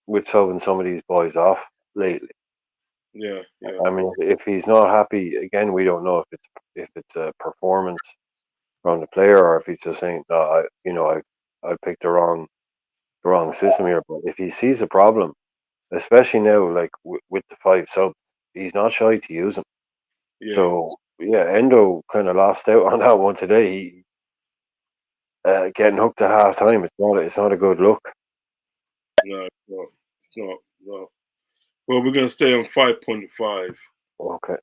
S2: with subbing some of these boys off lately.
S1: yeah.
S2: I mean, if he's not happy, again, we don't know if it's a performance from the player or if he's just saying, no, I picked the wrong system here. But if he sees a problem, especially now, like with the 5 subs, he's not shy to use them.
S1: Yeah.
S2: So yeah, Endo kind of lost out on that one today. getting hooked at half time. It's not a good look.
S1: No, it's not. It's not. No. Well, we're going to stay on 5.5.
S2: Okay.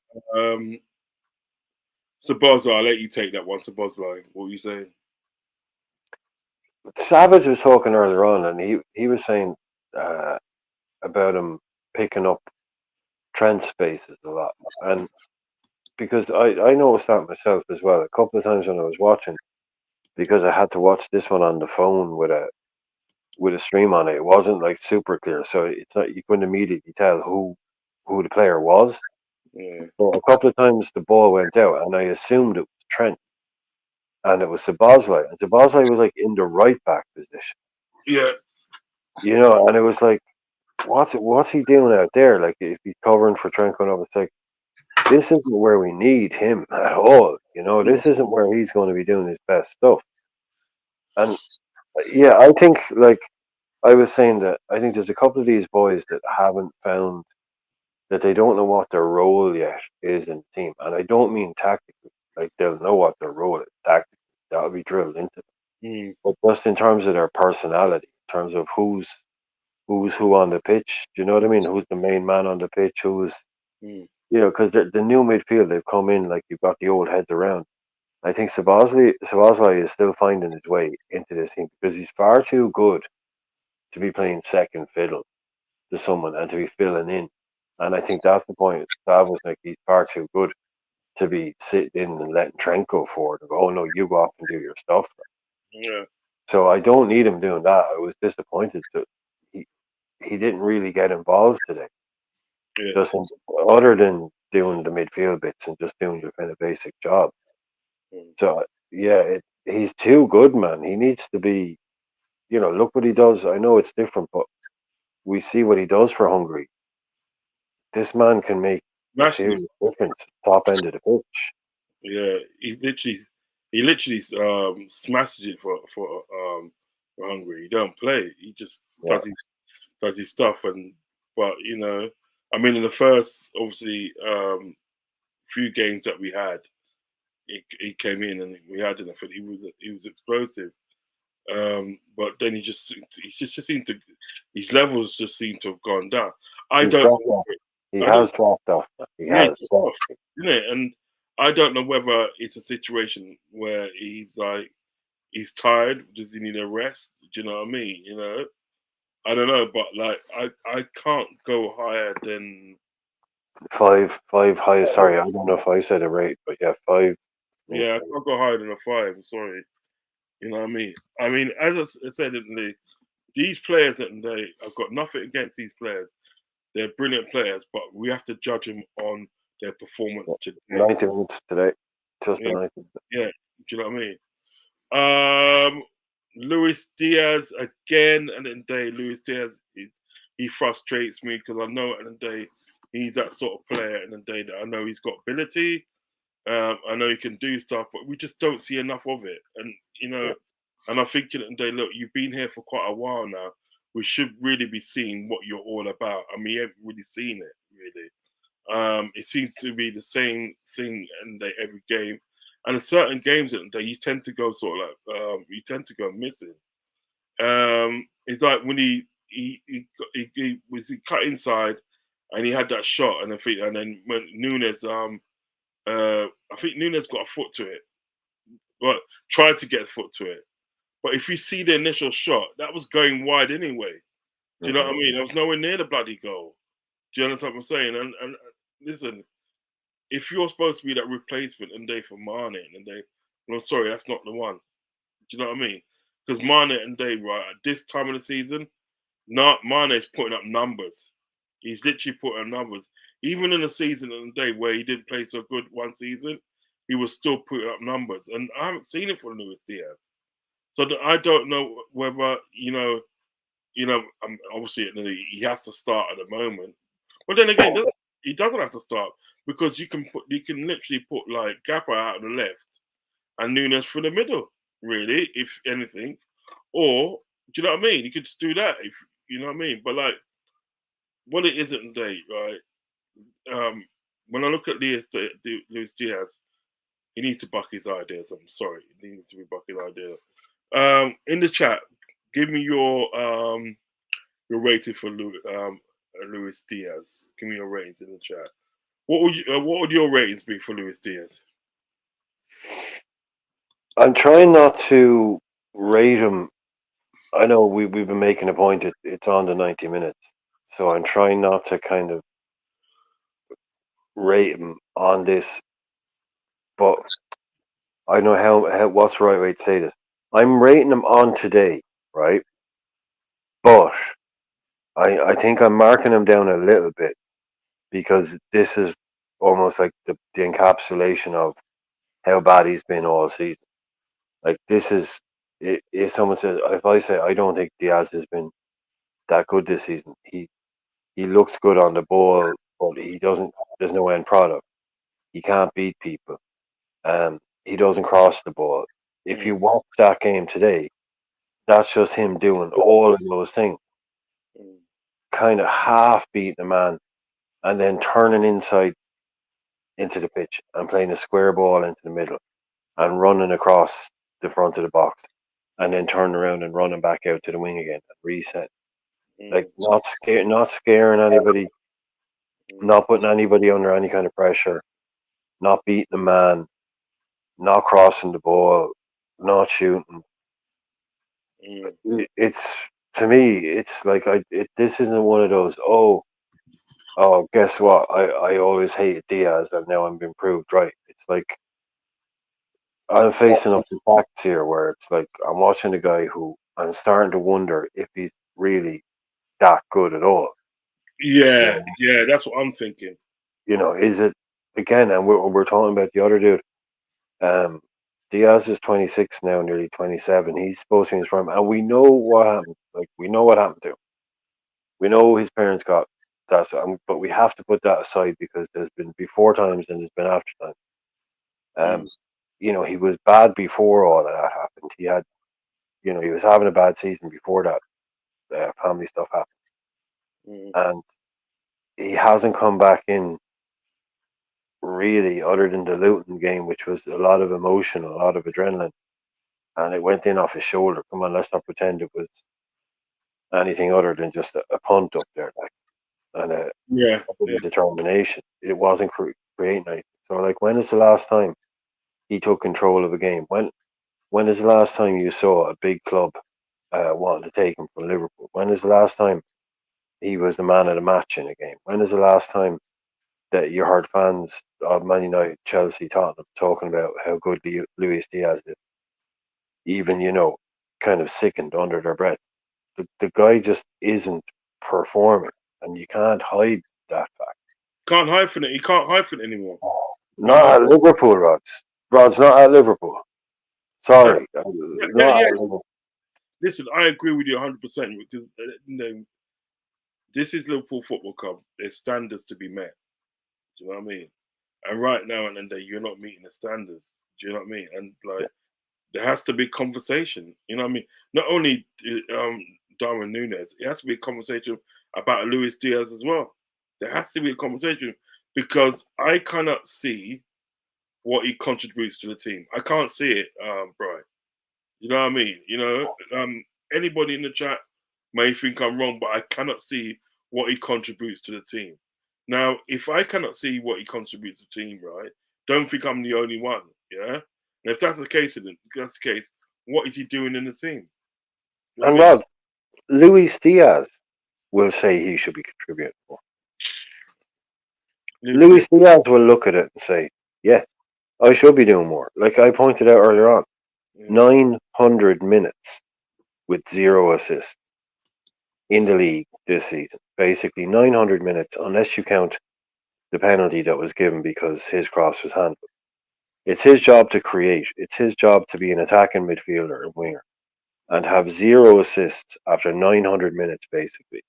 S1: Sabozla, I'll let you take that one. Sabozla, what were you saying?
S2: Savage was talking earlier on, and he was saying about him picking up trend spaces a lot, and because I noticed that myself as well a couple of times when I was watching, because I had to watch this one on the phone with a stream on it. It wasn't like super clear, so it's not, you couldn't immediately tell who the player was.
S1: Yeah.
S2: So a couple of times the ball went out, and I assumed it was Trent, and it was Sabozlai, and Sabozlai was like in the right back position,
S1: Yeah.
S2: and it was like, what's he doing out there? Like if he's covering for Trent going up, it's like this isn't where we need him at all. This isn't where he's going to be doing his best stuff. And yeah, I think like I was saying that I think there's a couple of these boys that haven't found that they don't know what their role yet is in the team, and I don't mean tactically. Like they'll know what their role is tactically; that'll be drilled into them.
S1: Mm.
S2: But just in terms of their personality, in terms of who's who on the pitch, do you know what I mean? Who's the main man on the pitch? Because the new midfield they've come in like you've got the old heads around. I think Sabazlai is still finding his way into this team because he's far too good to be playing second fiddle to someone and to be filling in. And I think that's the point. Sav was like, he's far too good to be sitting in and letting Trent go forward and go, oh no, you go off and do your stuff.
S1: Yeah.
S2: So I don't need him doing that. I was disappointed. He didn't really get involved today.
S1: Yes.
S2: Just other than doing the midfield bits and just doing your kind of basic job. So yeah, he's too good, man. He needs to be, look what he does. I know it's different, but we see what he does for Hungary. This man can make a
S1: Massive.
S2: serious difference top end of the pitch.
S1: Yeah, he literally smashes it for Hungary. He don't play. He just does his stuff. But I mean, in the first obviously few games that we had, he came in and we had enough. And he was explosive. But then he just seemed to his levels just seem to have gone down. I
S2: He's
S1: don't.
S2: dropped off. He has dropped off. He has.
S1: Isn't it? And I don't know whether it's a situation where he's tired. Does he need a rest? Do you know what I mean? I don't know, but like I can't go higher than
S2: five high. Sorry, I don't know if I said it right, but yeah, 5.
S1: yeah, I can't go higher than a 5. I'm sorry. You know what I mean? I mean, as I said, these players that I've got nothing against these players. They're brilliant players, but we have to judge them on their performance today.
S2: 90 minutes today, just the 90 minutes.
S1: Yeah, do you know what I mean? Luis Diaz again, and then day Luis Diaz he frustrates me because I know at the end of the day he's that sort of player, and the day that I know he's got ability. I know he can do stuff, but we just don't see enough of it. And and I'm thinking at the day, look, you've been here for quite a while now. We should really be seeing what you're all about. I mean, you haven't really seen it, really. It seems to be the same thing and every game. And in certain games that you tend to go sort of like you tend to go missing. It's like when he was cut inside and he had that shot and then when Nunes I think Nunes got a foot to it, but tried to get a foot to it. But if you see the initial shot, that was going wide anyway. Do you know what I mean? It was nowhere near the bloody goal. Do you understand what I'm saying? And listen, if you're supposed to be that replacement and day for Mane and day, well, I'm sorry, that's not the one. Do you know what I mean? Because Mane and day, right, at this time of the season, Mane is putting up numbers. He's literally putting up numbers. Even in the season and the day where he didn't play so good one season, he was still putting up numbers. And I haven't seen it for Luis Diaz. So I don't know whether, obviously he has to start at the moment. But then again, he doesn't have to start because you can literally put like Gappa out of the left and Nunes through the middle, really, if anything. Or do you know what I mean? You could just do that if you know what I mean. But like what it isn't today, right? When I look at Luis Diaz, he needs to buck his ideas. I'm sorry, he needs to be buck his ideas In the chat, give me your rating for Luis Diaz. Give me your ratings in the chat. What would your ratings be for Luis Diaz?
S2: I'm trying not to rate him. I know we've been making a point that it's on the 90 minutes, so I'm trying not to kind of rate him on this. But I know how what's the right way to say this. I'm rating him on today, right? But I think I'm marking him down a little bit because this is almost like the encapsulation of how bad he's been all season. Like this is if someone says if I say I don't think Diaz has been that good this season, he looks good on the ball, but he doesn't. There's no end product. He can't beat people. He doesn't cross the ball. If you watch that game today, that's just him doing all of those things, kind of half beating a man, and then turning inside into the pitch and playing a square ball into the middle and running across the front of the box, and then turning around and running back out to the wing again and reset. Like not scaring anybody, not putting anybody under any kind of pressure, not beating a man, not crossing the ball, not shooting. It's to me, it's like this isn't one of those. Oh, guess what? I always hated Diaz, and now I'm improved. Right? It's like I'm facing up to facts here, where it's like I'm watching a guy who I'm starting to wonder if he's really that good at all.
S1: Yeah, yeah, that's what I'm thinking.
S2: Is it again? And we're talking about the other dude. Diaz is 26 now, nearly 27. He's supposed to be in his prime, and we know what happened. Like we know what happened to him. We know his parents got that, but we have to put that aside because there's been before times and there's been after times. He was bad before all of that happened. He had, he was having a bad season before that family stuff happened, and he hasn't come back in really, other than the Luton game, which was a lot of emotion, a lot of adrenaline, and it went in off his shoulder. Come on, let's not pretend it was anything other than just a punt up there, like, and a determination. It wasn't creating anything. So, like, when is the last time he took control of a game? When is the last time you saw a big club wanting to take him from Liverpool? When is the last time he was the man of the match in a game? When is the last time that you heard fans of Man United, Chelsea, Tottenham talking about how good Luis Diaz is? Even, kind of sickened under their breath. The guy just isn't performing, and you can't hide that fact.
S1: Can't hide from it. He can't hide from it anymore.
S2: Not at Liverpool, Rodz. Rodz, not at Liverpool. Sorry.
S1: Yeah. Listen, I agree with you 100% because this is Liverpool Football Club. There's standards to be met. Do you know what I mean? And right now and then you're not meeting the standards. Do you know what I mean? And there has to be conversation. You know what I mean? Not only Darwin Núñez, it has to be a conversation about Luis Diaz as well. There has to be a conversation because I cannot see what he contributes to the team. I can't see it, Brian. You know what I mean? Anybody in the chat may think I'm wrong, but I cannot see what he contributes to the team. Now, if I cannot see what he contributes to the team, right, don't think I'm the only one, yeah? And if that's the case, what is he doing in the team? You know
S2: and Rob, Luis Diaz will say he should be contributing more. Luis Diaz will look at it and say, yeah, I should be doing more. Like I pointed out earlier on, 900 minutes with 0 assists in the league this season. Basically 900 minutes, unless you count the penalty that was given because his cross was handled. It's his job to create. It's his job to be an attacking midfielder and winger and have 0 assists after 900 minutes basically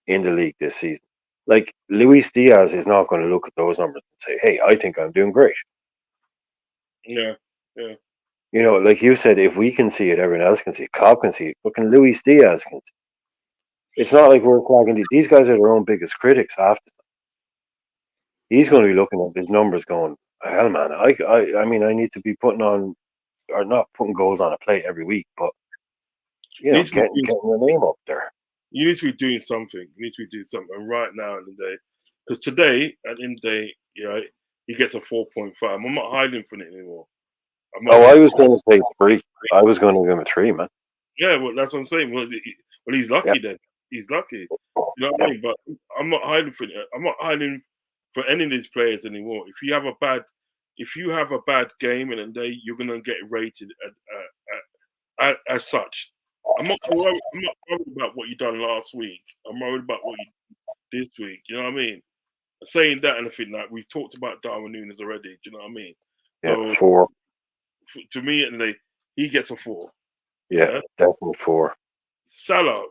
S2: in the league this season. Like Luis Diaz is not going to look at those numbers and say, hey, I think I'm doing great.
S1: Yeah.
S2: Like you said, if we can see it, everyone else can see it. Klopp can see it. Fucking Luis Diaz can see it. It's not like we're flagging these guys are their own biggest critics half the time. He's going to be looking at his numbers going, hell man, I mean I need to be putting on or not putting goals on a plate every week, but
S1: You need to be
S2: getting
S1: doing,
S2: the name up there.
S1: you need to be doing something. You need to be doing something. And right now in the day, because today at the end of the day, he gets a 4.5. I'm not hiding from it anymore. I'm not
S2: Oh, I
S1: hiding.
S2: was going to say 3. I was going to give him a 3, man.
S1: Yeah, well, that's what I'm saying. Well, he's
S2: Yeah.
S1: lucky then. He's lucky. You know what I mean? But I'm not hiding for it. I'm not hiding for any of these players anymore. If you have a bad game and then you're gonna get rated as such. I'm not worried about what you done last week. I'm worried about what you did this week. You know what I mean? Saying that and I think like we've talked about Darwin Nunes already. Do you know what I mean?
S2: Yeah,
S1: So
S2: 4.
S1: to me, and he gets a 4.
S2: Yeah,
S1: Yeah.
S2: definitely 4.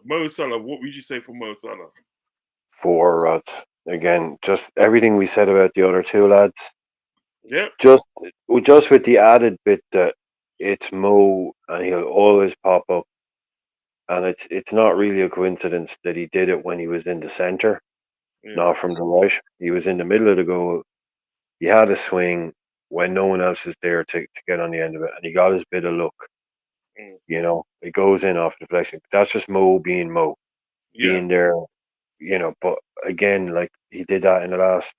S1: Mo Salah. What would you say for Mo Salah?
S2: 4, Rods. Again, just everything we said about the other 2 lads.
S1: Yeah.
S2: Just with the added bit that it's Mo and he'll always pop up. And it's not really a coincidence that he did it when he was in the centre,
S1: Yeah.
S2: not from the right. He was in the middle of the goal. He had a swing when no one else was there to get on the end of it, and he got his bit of luck.
S1: Mm.
S2: It goes in off deflection. That's just Mo,
S1: Yeah.
S2: being there. But again, like he did that in the last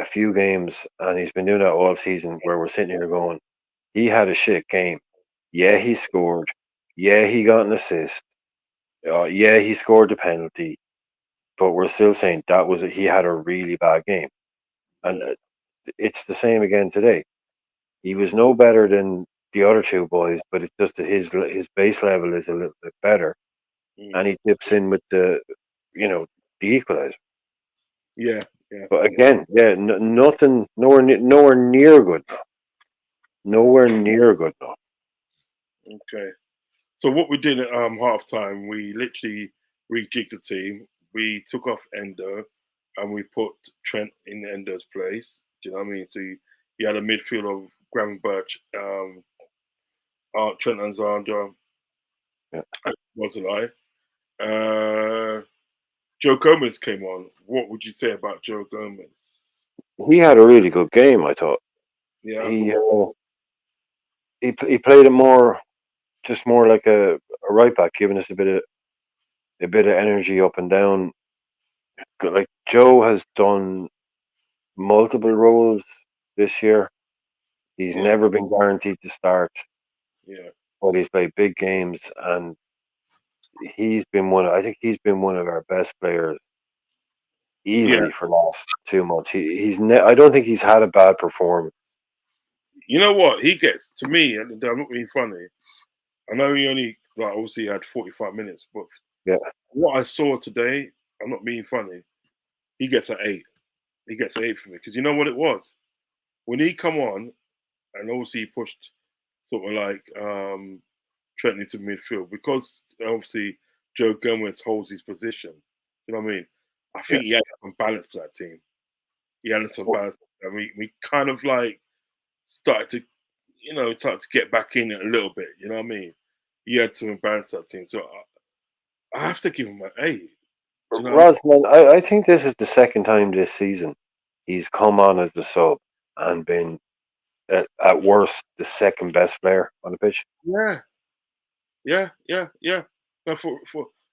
S2: few games, and he's been doing that all season. Where we're sitting here going, he had a shit game. Yeah, he scored. Yeah, he got an assist. Yeah, he scored the penalty. But we're still saying he had a really bad game, and it's the same again today. He was no better than the other 2 boys, but it's just that his base level is a little bit better, and he dips in with the equalizer.
S1: Yeah. Yeah.
S2: But again, nothing, nowhere near good enough. Nowhere near good enough.
S1: Okay. So what we did at halftime, we literally rejigged the team. We took off Endo and we put Trent in Endo's place. Do you know what I mean? So you had a midfield of Graham Birch, Trent Alexander,
S2: Yeah.
S1: wasn't I? Joe Gomez came on. What would you say about Joe Gomez?
S2: He had a really good game, I thought.
S1: Yeah,
S2: He played it more like a right back, giving us a bit of energy up and down. Like Joe has done multiple roles this year. He's
S1: yeah,
S2: never been guaranteed to start,
S1: yeah,
S2: but he's played big games, and I think he's been one of our best players
S1: yeah.
S2: easily for the last 2 months. I don't think he's had a bad performance.
S1: You know what he gets to me, and I'm not being funny. I know he only obviously had 45 minutes, but
S2: Yeah,
S1: what I saw today, I'm not being funny. He gets an 8. He gets an 8 for me because you know what it was when he come on, and obviously he pushed sort of like Trent into midfield because obviously Joe Gomez holds his position. You know what I mean? I
S2: yeah.
S1: think he had some balance to that team. He had some balance, and we kind of like started to, start to get back in it a little bit. You know what I mean? He had some balance to that team, so I have to give him an 8. Do you know what
S2: Rosman, I think this is the second time this season he's come on as the sub and been at worst the second best player on the pitch.
S1: I mean? Yeah. No, for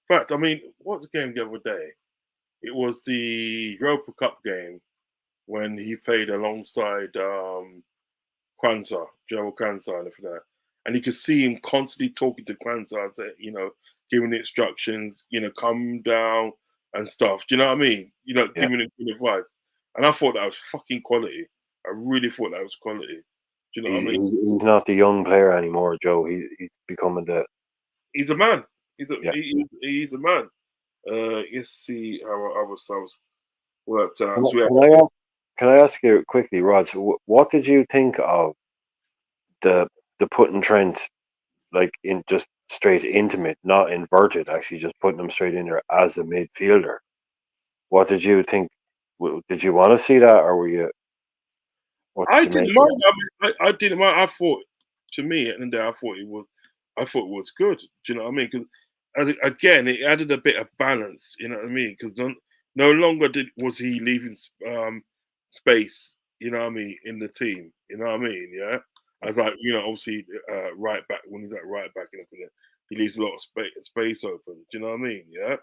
S1: fact, I mean, what was the game the other day? It was the Europa Cup game when he played alongside Kwanzaa, Gerald Kwanzaa, and everything like that. And you could see him constantly talking to Kwanzaa, and giving instructions, come down and stuff. Do you know what I mean?
S2: Yeah,
S1: Giving it good advice. And I thought that was fucking quality. I really thought that was quality. Do you know what I mean?
S2: he's not the young player anymore, Joe. He's becoming the
S1: He's a man.
S2: yeah.
S1: He's a man. Let's see how our subs worked
S2: Can
S1: out.
S2: I,
S1: So we had,
S2: can I ask, can I ask you quickly, Rod? So what did you think of the putting Trent like in just straight into mid, not inverted, actually just putting him straight in there as a midfielder? What did you think? Did you want to see that, or were you? What
S1: I
S2: did you make
S1: didn't
S2: of
S1: mind.
S2: it?
S1: I didn't mind. I thought, to me, at the end of the day, I thought it was good. Do you know what I mean? Because again, it added a bit of balance. You know what I mean? Because no longer was he leaving space. You know what I mean, in the team. You know what I mean? Yeah. As like obviously right back when he's at right back and everything. he leaves a lot of space open. Do you know what I mean? Yeah.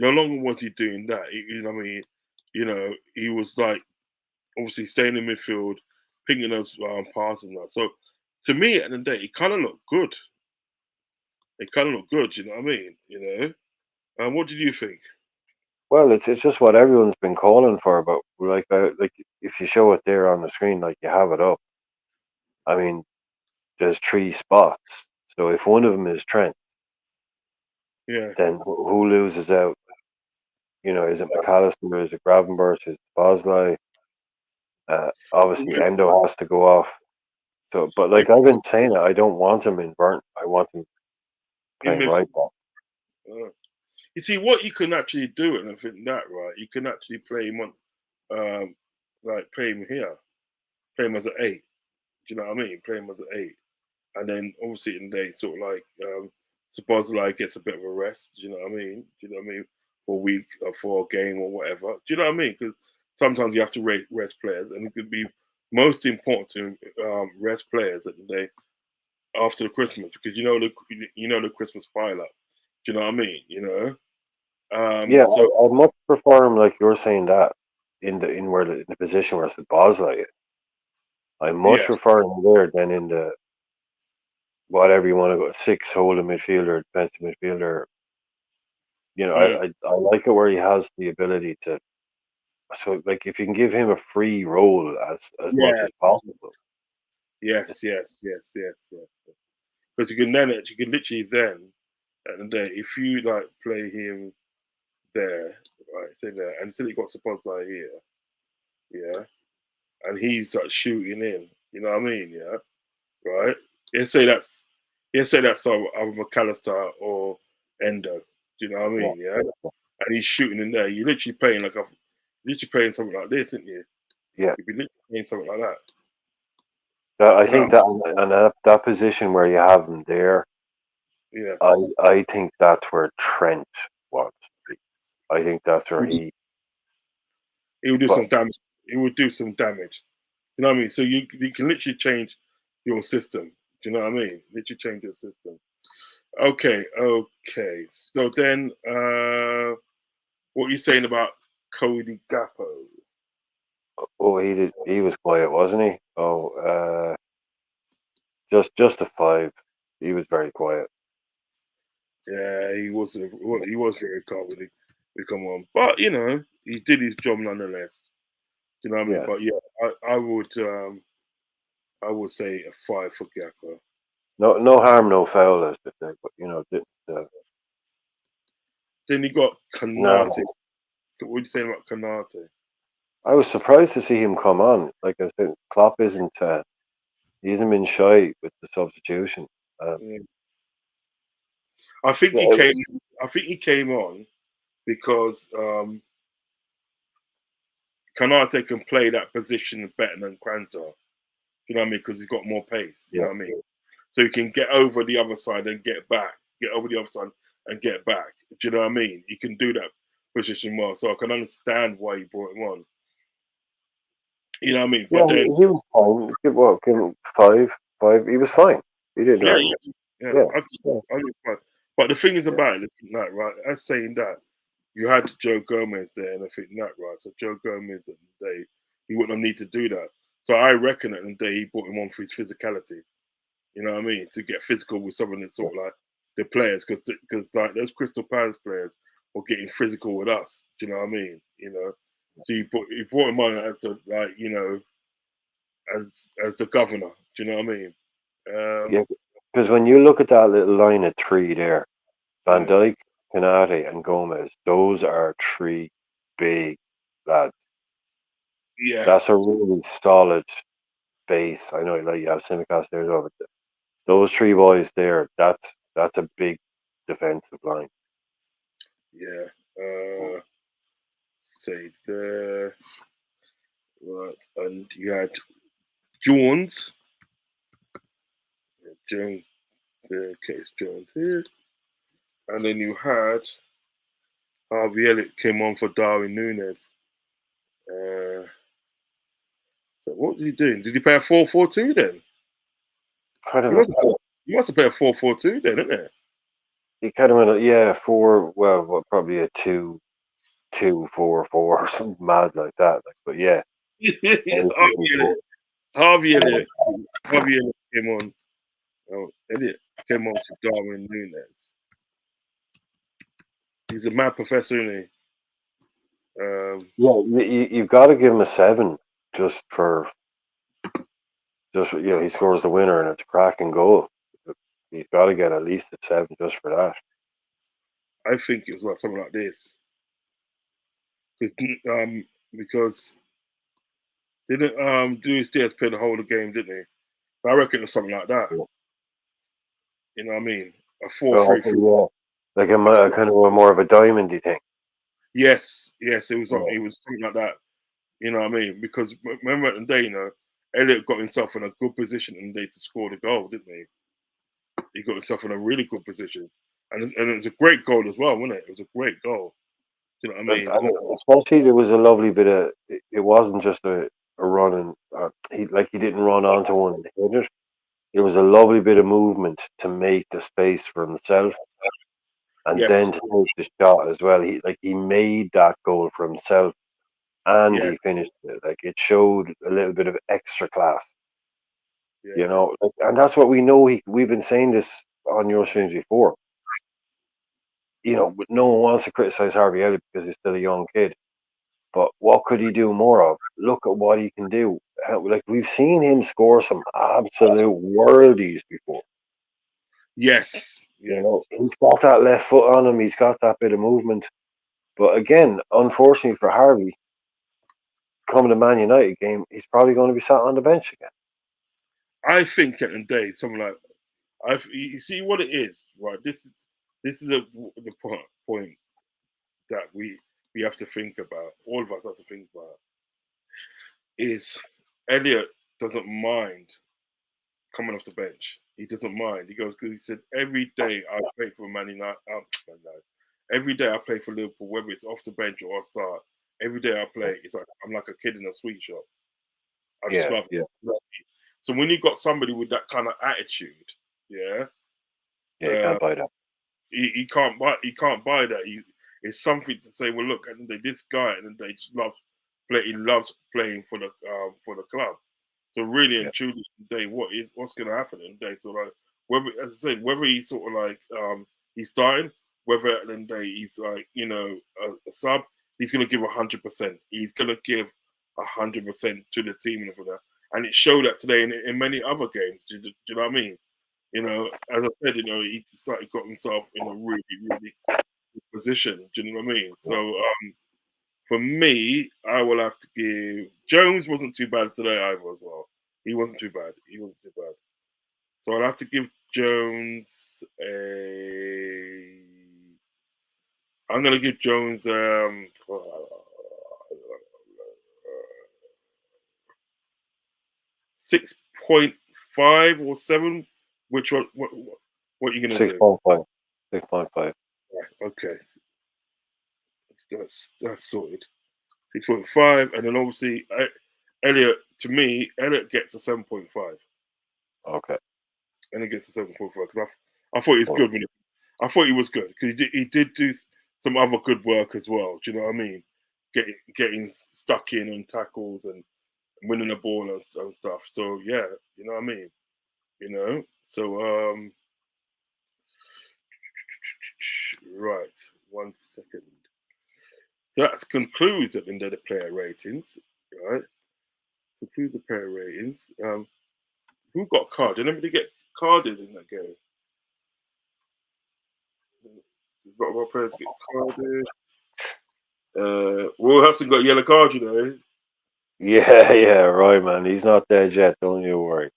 S1: No longer was he doing that. You know what I mean? You know, he was like obviously staying in midfield, pinging those passes and that. So to me, at the end of the day, it kind of looked good. It kind of looked good. You know what I mean? You know. What did you think?
S2: Well, it's just what everyone's been calling for, but like if you show it there on the screen, like you have it up. I mean, there's 3 spots. So if one of them is Trent,
S1: Yeah.
S2: then who loses out? You know, is it McAllister? Is it Gravenberch? Is it Bosley? Obviously,
S1: Yeah.
S2: Endo has to go off. So, but like I've been saying, it, I don't want him in Burnt. I want him
S1: In
S2: playing right
S1: midfield.
S2: back.
S1: You see, what you can actually do, and I think that right, you can actually play him on, like play him here, play him as an 8. Do you know what I mean? Play him as an 8, and then obviously in the day, sort of like Sabozlai gets a bit of a rest. Do you know what I mean? Do you know what I mean? For a week or for a game or whatever. Do you know what I mean? Because sometimes you have to rest players, and it could be most important to rest players at the day after the Christmas, because you know the Christmas pile up. Do you know what I mean? You know.
S2: Yeah,
S1: So
S2: I'd much prefer him like you're saying that in the position where it's the Bosley is. I much
S1: yeah,
S2: prefer him there than in the whatever you want to go 6 holding midfielder, defensive midfielder. You know,
S1: mm,
S2: I like it where he has the ability to. So like if you can give him a free role as much
S1: yeah,
S2: as possible.
S1: yes. Because you can literally then at the day if you like play him there, right, say there, and still he got supposed like here, yeah, and he's like shooting in, you know what I mean, yeah, right. Let's say that's either McAllister or Endo. Do you know what I
S2: Yeah,
S1: mean? Yeah, and he's shooting in there. You're literally playing literally playing something like this, isn't you?
S2: yeah.
S1: You'd be literally playing something like that.
S2: I
S1: No,
S2: think that and that position where you have him there,
S1: yeah.
S2: I think that's where Trent was. I think that's where he.
S1: It would do
S2: But
S1: some damage. It would do some damage. You know what I mean? So you can literally change your system. Do you know what I mean? Literally change your system. Okay. So then, what are you saying about Cody Gappo?
S2: oh, he was quiet, wasn't he? Oh, just a 5. He was very quiet.
S1: Yeah, he was very calm when he come on, but you know he did his job nonetheless. Do you know what I mean?
S2: Yeah.
S1: But yeah, I would say a 5 for Gappo.
S2: No harm, no foul, as they say. But you know,
S1: Then you got
S2: no.
S1: Kanate. What are you saying about Kanate?
S2: I was surprised to see him come on. Like I said, Klopp isn't. He hasn't been shy with the substitution. Um,
S1: Mm. I think
S2: yeah,
S1: he came. I think he came on because Kanate can play that position better than Kwanzaa. You know what I mean? Because he's got more pace. You
S2: yeah,
S1: know what I mean? So he can get over the other side and get back. Get over the other side and get back. Do you know what I mean? He can do that position well. So I can understand why he brought him on. You know what I mean?
S2: yeah.
S1: But then,
S2: He was fine. Give him 5. He was fine. He did
S1: yeah,
S2: right.
S1: yeah, yeah.
S2: Yeah,
S1: I,
S2: yeah,
S1: I look fine. But the thing is
S2: yeah.
S1: about it, that right? As saying that, you had Joe Gomez there, and I think that right. So Joe Gomez at the day, he wouldn't have need to do that. So I reckon at the day he brought him on for his physicality. You know what I mean? To get physical with someone that's sort of like the players, because like those Crystal Palace players were getting physical with us. Do you know what I mean? You know, so he brought him on as the like you know as the governor. Do you know what I mean?
S2: Yeah, because when you look at that little line of 3 there, Van
S1: Yeah,
S2: Dijk, Canate, and Gomez, those are 3 big lads.
S1: yeah,
S2: That's a really solid base. I know, like you have Simicast there, as well, but those 3 boys there, that's a big defensive line.
S1: yeah. Say there, right, and you had Jones, Jones, the case Jones here, and then you had Harvey Elliot came on for Darwin Nunes. Uh, so what did he do? Did he play a 4-4-2 then?
S2: Kind
S1: He
S2: of a
S1: must have, he must have played a 4-4-2 then, didn't it?
S2: he kind of went, 4. Well, probably a 2-4-4 or something mad like that. Like, but yeah,
S1: Harvey Elliot came on. Oh, Elliot came on to Darwin Núñez. He's a mad professor, isn't he?
S2: you've got to give him a 7 just for he scores the winner and it's a cracking goal. He's got to get at least a 7 just for that.
S1: I think it was like something like this. Because didn't Luis Diaz play the whole of the game, didn't he? I reckon it was something like that.
S2: Yeah.
S1: You know what I mean? A 4-3-3.
S2: Yeah. Like a kind of more of a diamondy thing.
S1: Yes, it was something like that. You know what I mean? Because remember at the day, Elliot got himself in a good position in the day to score the goal, didn't he? He got himself in a really good position. And it was a great goal as well, wasn't it? It was a great goal. You know what I mean?
S2: And especially there was a lovely bit of, it wasn't just a run and he didn't run onto one and hit it. It was a lovely bit of movement to make the space for himself. And then to take the shot as well. He made that goal for himself and he finished it. Like it showed a little bit of extra class.
S1: Yeah.
S2: And that's what we know. We've been saying this on your streams before. But no one wants to criticize Harvey Elliot because he's still a young kid. But what could he do more of? Look at what he can do. Like we've seen him score some absolute worldies before.
S1: Yes.
S2: He's got that left foot on him. He's got that bit of movement. But again, unfortunately for Harvey, coming to Man United game, he's probably going to be sat on the bench again.
S1: I think at the day, something like you see what it is, right? This is the point that we have to think about. All of us have to think about is Elliot doesn't mind coming off the bench. He doesn't mind. He goes because he said every day I play for Man United. Every day I play for Liverpool, whether it's off the bench or I start. Every day I play, it's like I'm like a kid in a sweet shop. I just love it. So when you got somebody with that kind of attitude,
S2: you can't buy that.
S1: He can't buy that. It's something to say. Well, look, and this guy, and they just he loves playing for the club. So really and truly, today, what's going to happen in the day? So like, whether, as I said, whether he's sort of like he's starting, whether at the end of the day he's like a sub, he's going to give 100%. He's going to give 100% to the team and for that. And it showed that today in many other games. Do you know what I mean? As I said, he got himself in a really, really good position. Do you know what I mean? So for me, I will have to give Jones wasn't too bad today either as well. He wasn't too bad. So I'll have to give Jones I'm gonna give Jones 6.5 or 7. Which one? What are you gonna
S2: 6.5. 6.5.
S1: Okay, that's sorted. 6.5, and then obviously Elliot. To me, Elliot gets a 7.5.
S2: Okay.
S1: And he gets a 7.5 because I thought he was good. I thought he was good because he did do some other good work as well. Do you know what I mean? Getting stuck in on tackles and winning the ball and stuff. So yeah, you know what I mean. So right, 1 second. So that concludes at the end of the player ratings, right? Concludes the player ratings. Who got carded? Did anybody get carded in that game? A lot of our players get carded. Will Hudson got a yellow card,
S2: Yeah, right, man. He's not dead yet. Don't you worry.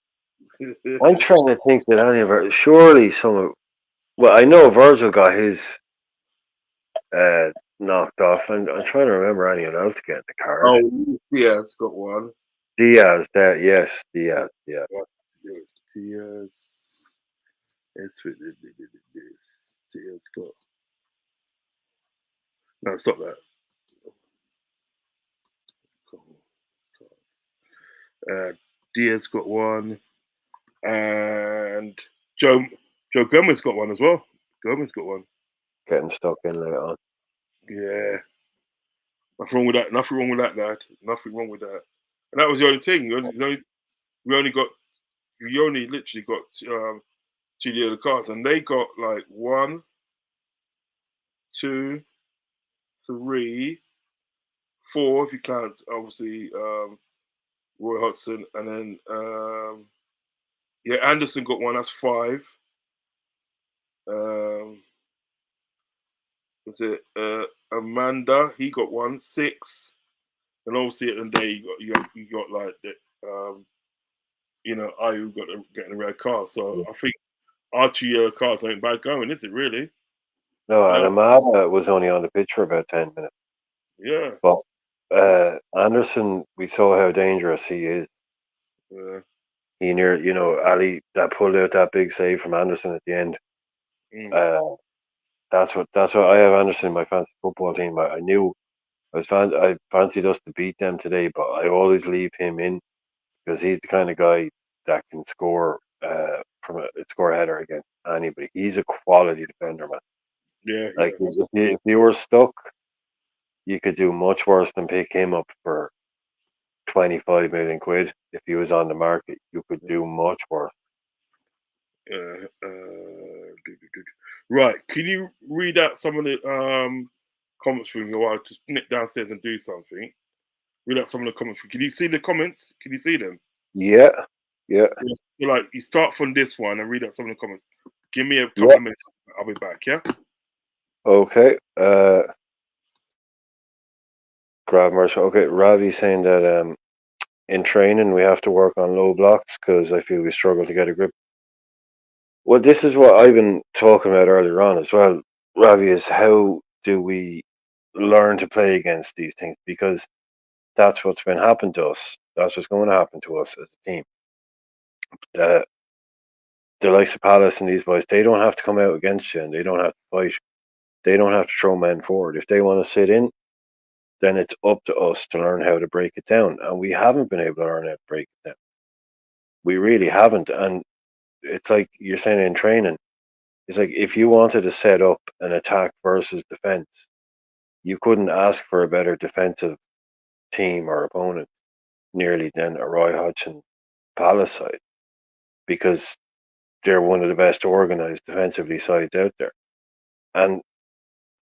S2: I'm trying to think that any of our surely some of. Well, I know Virgil got his knocked off, and I'm trying to remember anyone else getting the card.
S1: Oh, Diaz got one.
S2: Diaz, yes, Diaz, yeah.
S1: Diaz. Diaz got. No, stop that. Diaz got one, and Joe Gomez got one as well. Gomez got one.
S2: getting stuck in later on.
S1: Yeah. Nothing wrong with that. Nothing wrong with that, lad. Nothing wrong with that. And that was the only thing. We only literally got 2 yellow cards, and they got like 1, 2, 3, 4. If you count, obviously, Roy Hodgson, and then Anderson got one. That's 5. Was it Amanda? He got one, 6. And obviously at the end of the day, you got like the Ayew got getting a red card. So I think our 2 yellow cards ain't bad going, is it really?
S2: No, and Amada was only on the pitch for about 10 minutes.
S1: Yeah.
S2: But Anderson, we saw how dangerous he is.
S1: Yeah.
S2: He Ali, that pulled out that big save from Anderson at the end. That's what I have Anderson in my fantasy football team. I knew I fancied us to beat them today, but I always leave him in because he's the kind of guy that can score from a score header against anybody. He's a quality defender, man.
S1: Yeah.
S2: Like if you were stuck, you could do much worse than pick him up for 25 million quid. If he was on the market, you could do much worse.
S1: Right. Can you read out some of the comments for me while I just nip downstairs and do something? Read out some of the comments. Can you see the comments? Can you see them?
S2: Yeah.
S1: So like you start from this one and read out some of the comments. Give me a couple of minutes. I'll be back. Yeah.
S2: Okay. Grab Marshall. Okay, Ravi saying that in training we have to work on low blocks because I feel we struggle to get a grip. Well, this is what I've been talking about earlier on as well, Ravi, is how do we learn to play against these things? Because that's what's been happening to us. That's what's going to happen to us as a team. The likes of Palace and these boys, they don't have to come out against you and they don't have to fight. They don't have to throw men forward. If they want to sit in, then it's up to us to learn how to break it down. And we haven't been able to learn how to break it down. We really haven't. And it's like you're saying in training, it's like if you wanted to set up an attack versus defense, you couldn't ask for a better defensive team or opponent nearly than a Roy Hodgson Palace side because they're one of the best organised defensively sides out there. And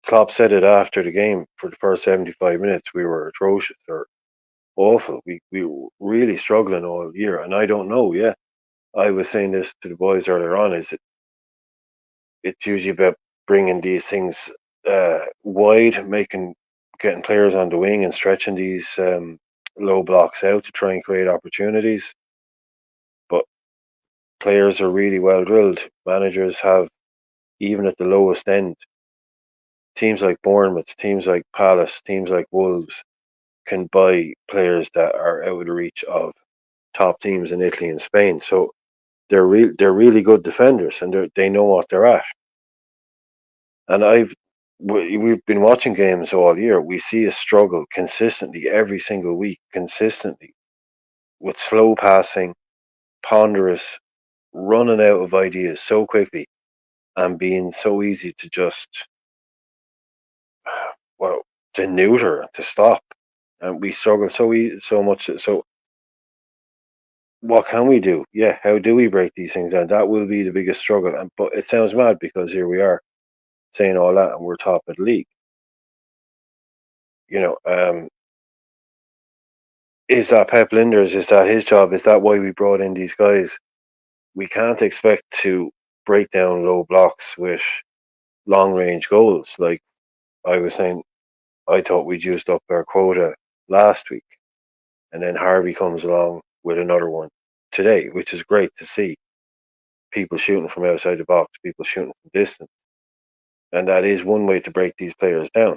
S2: Klopp said it after the game. For the first 75 minutes, we were atrocious or awful. We were really struggling all year. And I don't know, I was saying this to the boys earlier on, is it's usually about bringing these things wide, getting players on the wing and stretching these low blocks out to try and create opportunities. But players are really well drilled. Managers have, even at the lowest end, teams like Bournemouth, teams like Palace, teams like Wolves can buy players that are out of the reach of top teams in Italy and Spain. So they're really good defenders and they know what they're at. And we've been watching games all year. We see a struggle consistently every single week, consistently with slow passing, ponderous, running out of ideas so quickly, and being so easy to just to neuter, to stop. And we struggle so much. So what can we do? Yeah, how do we break these things down? That will be the biggest struggle. But it sounds mad because here we are saying all that and we're top of the league. Is that Pep Linders? Is that his job? Is that why we brought in these guys? We can't expect to break down low blocks with long range goals. Like I was saying, I thought we'd used up our quota last week. And then Harvey comes along with another one today, which is great to see. People shooting from outside the box, people shooting from distance. And that is one way to break these players down,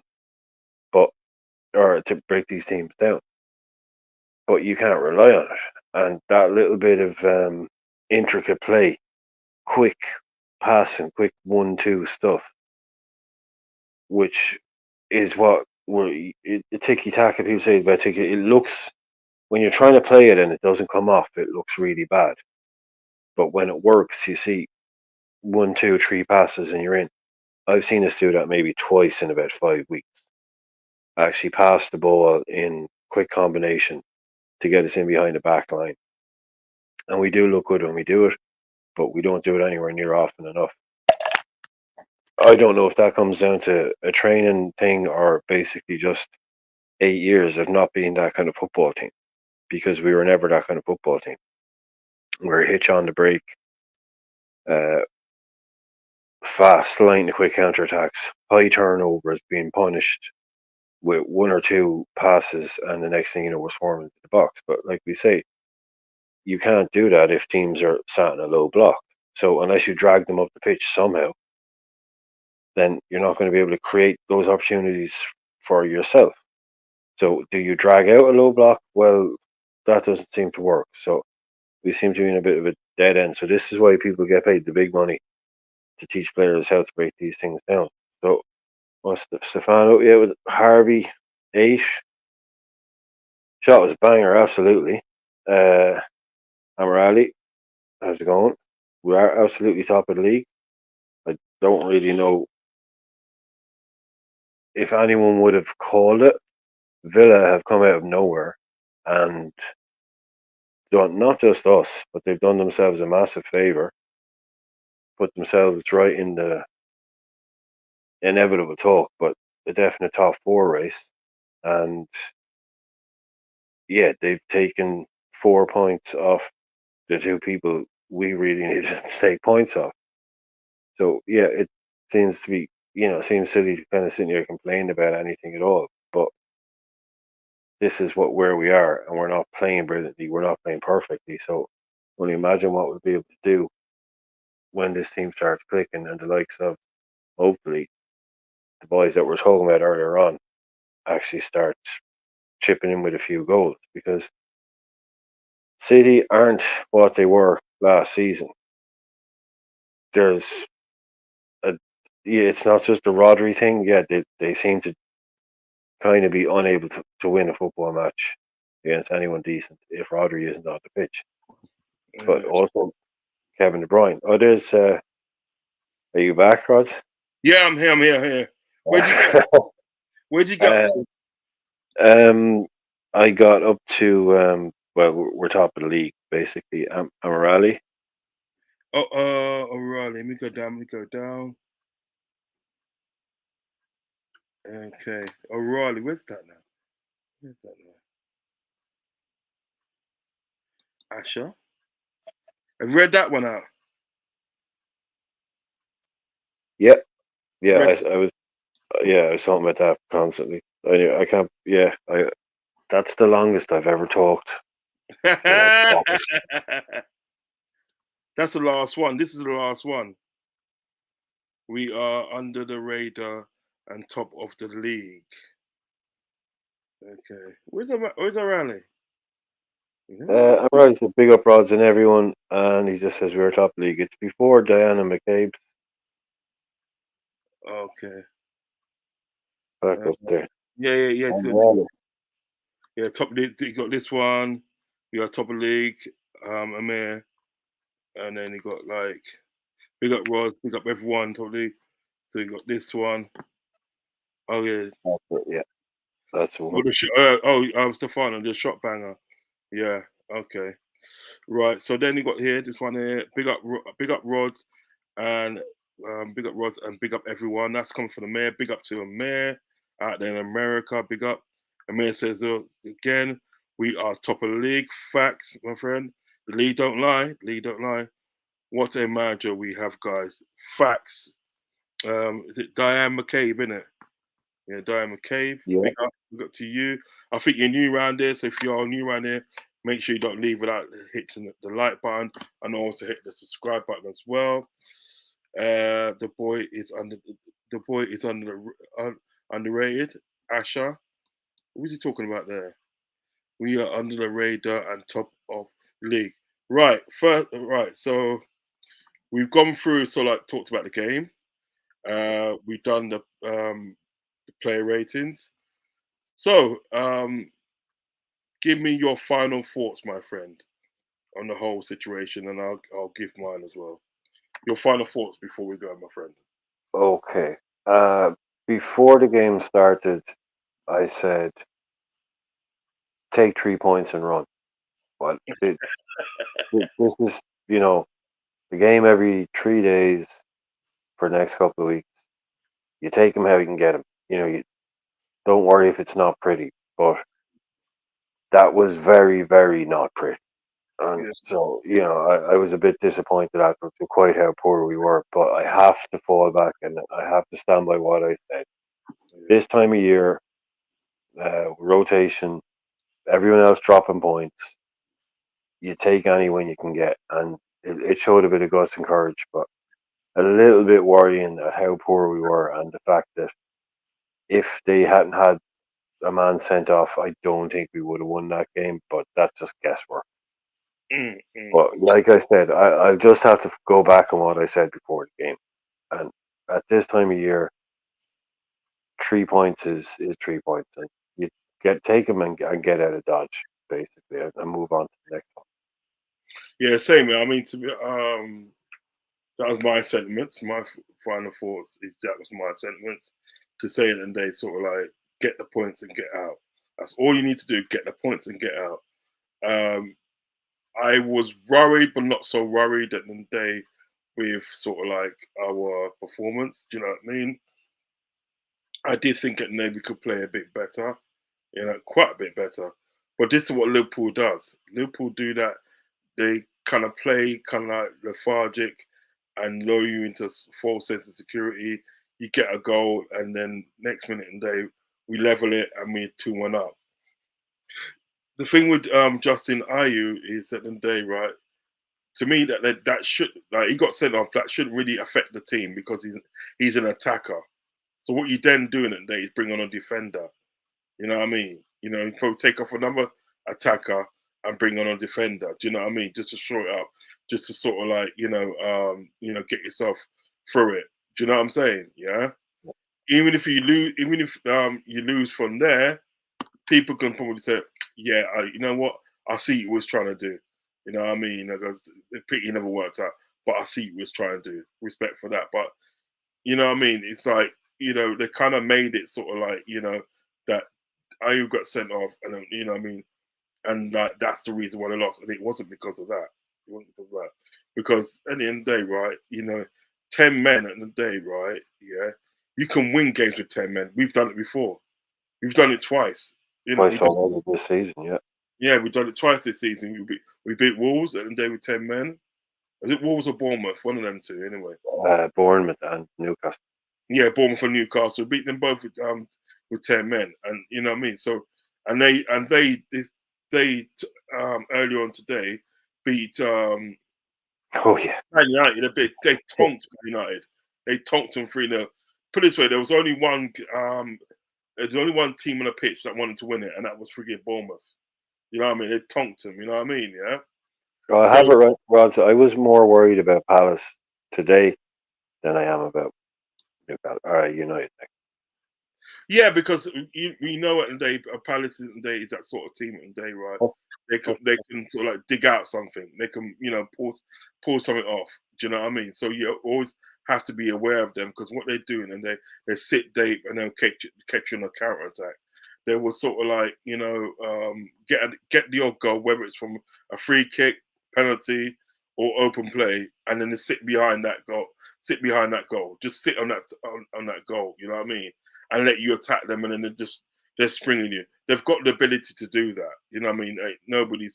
S2: or to break these teams down. But you can't rely on it. And that little bit of intricate play, quick passing, quick 1-2 stuff, which is what tiki-taka, people say about tiki. It looks, when you're trying to play it and it doesn't come off, it looks really bad. But when it works, you see 1, 2, 3 passes and you're in. I've seen us do that maybe twice in about 5 weeks. Actually pass the ball in quick combination to get us in behind the back line. And we do look good when we do it, but we don't do it anywhere near often enough. I don't know if that comes down to a training thing or basically just 8 years of not being that kind of football team, because we were never that kind of football team. We're hitch on the break, fast, lightning quick counterattacks, high turnovers, being punished with one or two passes, and the next thing you know, we're swarming into the box. But like we say, you can't do that if teams are sat in a low block. So unless you drag them up the pitch somehow, then you're not going to be able to create those opportunities for yourself. So do you drag out a low block? Well, that doesn't seem to work. So we seem to be in a bit of a dead end. So this is why people get paid the big money to teach players how to break these things down. So what's Stefano? Yeah, with Harvey 8. Shot was a banger, absolutely. Amirali, how's it going? We are absolutely top of the league. I don't really know if anyone would have called it. Villa have come out of nowhere and done, not just us, but they've done themselves a massive favour, put themselves right in the inevitable talk, but a definite top 4 race. And yeah, they've taken 4 points off the 2 people we really needed to take points off. So yeah, it seems to be, it seems silly to kind of sit here and complain about anything at all. But this is where we are, and we're not playing brilliantly. We're not playing perfectly. So only imagine what we'll be able to do when this team starts clicking, and the likes of, hopefully, the boys that we're talking about earlier on actually start chipping in with a few goals, because City aren't what they were last season. There's it's not just the Rodri thing. Yeah, they seem to kind of be unable to win a football match against anyone decent if Rodri isn't on the pitch. But also Kevin De Bruyne. Oh, there's are you back, Rodz?
S1: Yeah, I'm here. I'm here. Where'd you get?
S2: I got up to well, we're top of the league basically. Amirali.
S1: All right. Let me go down. Okay. O'Reilly, where's that now? Asher? Have you read that one out?
S2: Yep. Yeah, I was. Yeah, I was talking about that constantly. I can't. Yeah, that's the longest I've ever talked.
S1: That's the last one. This is the last one. We are under the radar and top of the league. Okay. Where's O'Reilly?
S2: Amari's a big up Rodz and everyone, and he just says we're top league. It's before Diana McCabe.
S1: Okay.
S2: Back up there.
S1: Yeah. Good. Yeah, top league. You got this one. You got top of league. Amir, and then you got like big up Rod, big up everyone. Top league. So you got this one. Oh yeah.
S2: Yeah, that's the one.
S1: Stefano, the shot banger. Yeah. Okay. Right. So then you got here this one here. Big up Rods, and big up Rods and big up everyone. That's coming from the mayor. Big up to a mayor out there in America. Big up. Amir says again, we are top of the league. Facts, my friend. The league don't lie. What a manager we have, guys. Facts. Is it Diane McCabe, innit? Yeah, Diane McCabe.
S2: Yeah.
S1: Big up to you. I think you're new around here, so if you are new around here, make sure you don't leave without hitting the like button, and also hit the subscribe button as well. The boy is underrated. Asher, what was he talking about there? We are under the radar and top of league. Right, so we've gone through, talked about the game. We've done the player ratings. So, give me your final thoughts, my friend, on the whole situation, and I'll give mine as well. Your final thoughts before we go, my friend.
S2: Okay. Before the game started, I said, take 3 points and run. But this is, the game every 3 days for the next couple of weeks. You take them how you can get them. You don't worry if it's not pretty. But that was very, very not pretty. And
S1: Yeah,
S2: so, I was a bit disappointed after quite how poor we were. But I have to fall back and I have to stand by what I said.
S1: yeah.
S2: This time of year, rotation, everyone else dropping points, you take any win you can get. And it showed a bit of guts and courage, but a little bit worrying at how poor we were and the fact that if they hadn't had a man sent off, I don't think we would have won that game, but that's just guesswork.
S1: Mm, mm.
S2: But like I said, I'll just have to go back on what I said before the game. And at this time of year, 3 points is 3 points. And you take them and get out of Dodge, basically, and move on to the next one.
S1: Yeah, same. I mean, that was my sentiments. My final thoughts is that was my sentiments to say it, and they sort of like get the points and get out. That's all you need to do: get the points and get out. Um, I was worried, but not so worried at the day with sort of like our performance. Do you know what I mean? I did think at Navy could play a bit better, quite a bit better. But this is what Liverpool does. Liverpool do that. They kind of play kind of like lethargic and lull you into false sense of security. You get a goal, and then next minute and day we level it and we're 2-1 up. The thing with Justin Ayew is at the end of the day, right? To me, that should like he got sent off. That shouldn't really affect the team because he's an attacker. So what you then do in the day is bring on a defender. You know what I mean? You probably take off another attacker and bring on a defender. Do you know what I mean? Just to shore it up, just to sort of like get yourself through it. Do you know what I'm saying? Yeah. Even if you lose, even if you lose from there, people can probably say, "Yeah, you know what? I see what he was trying to do." You know what I mean? The pity never worked out, but I see what he was trying to do. Respect for that, but you know what I mean? It's like they kind of made it sort of like that Ayew got sent off, and then, you know what I mean, and like that's the reason why they lost, and it wasn't because of that. It wasn't because of that. Because at the end of the day, right, 10 men at the day, right, yeah, you can win games with 10 men. We've done it before. We've done it twice. We
S2: Twice
S1: did,
S2: already this season, yeah.
S1: yeah, we've done it twice this season. We beat Wolves at the day with 10 men. Was it Wolves or Bournemouth? One of them two, anyway.
S2: Bournemouth and Newcastle.
S1: Yeah, Bournemouth and Newcastle beat them both with 10 men, and you know what I mean. So, and they earlier on today beat
S2: Oh, yeah.
S1: Man United a bit. They tonked United. They tonked them 3-0. Put it this way, there's only one team on the pitch that wanted to win it, and that was friggin' Bournemouth. You know what I mean? They tonked them. You know what I mean? Yeah.
S2: Well, I
S1: So
S2: have it right, Rod. So I was more worried about Palace today than I am about Newcastle. All right, United.
S1: yeah, because we know at the day, Palace at the day is that sort of team at the day, right?
S2: Oh,
S1: They can sort of like dig out something. They can pull something off. Do you know what I mean? So you always have to be aware of them because what they're doing, and they sit deep and they'll catch you on a counter attack. They will sort of like get the odd goal, whether it's from a free kick, penalty, or open play, and then they sit behind that goal. Just sit on that goal. You know what I mean? And let you attack them, and then they're springing you. They've got the ability to do that. You know what I mean? Ain't nobody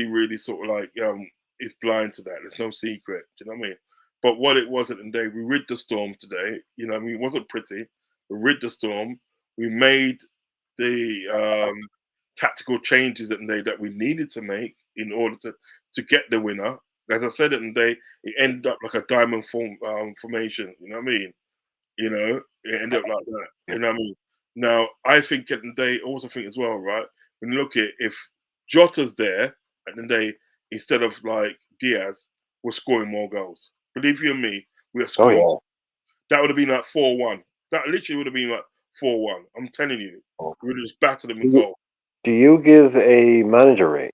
S1: really sort of like is blind to that. There's no secret. Do you know what I mean? But what it was at the day, we rid the storm today. You know what I mean? It wasn't pretty. We rid the storm. We made the tactical changes at the day that we needed to make in order to get the winner. As I said at the day, it ended up like a diamond formation. You know what I mean? It ended up like that.
S2: yeah.
S1: You know what I mean? Now, I think at the day, also think as well, right? When you look at if Jota's there at the day, instead of like Diaz, we're scoring more goals. Believe you me, we are
S2: Oh,
S1: scoring.
S2: yeah.
S1: That would have been like 4-1. That literally would have been like 4-1. I'm telling you,
S2: Oh.
S1: we would have just battered them with goal.
S2: Do you give a manager rate?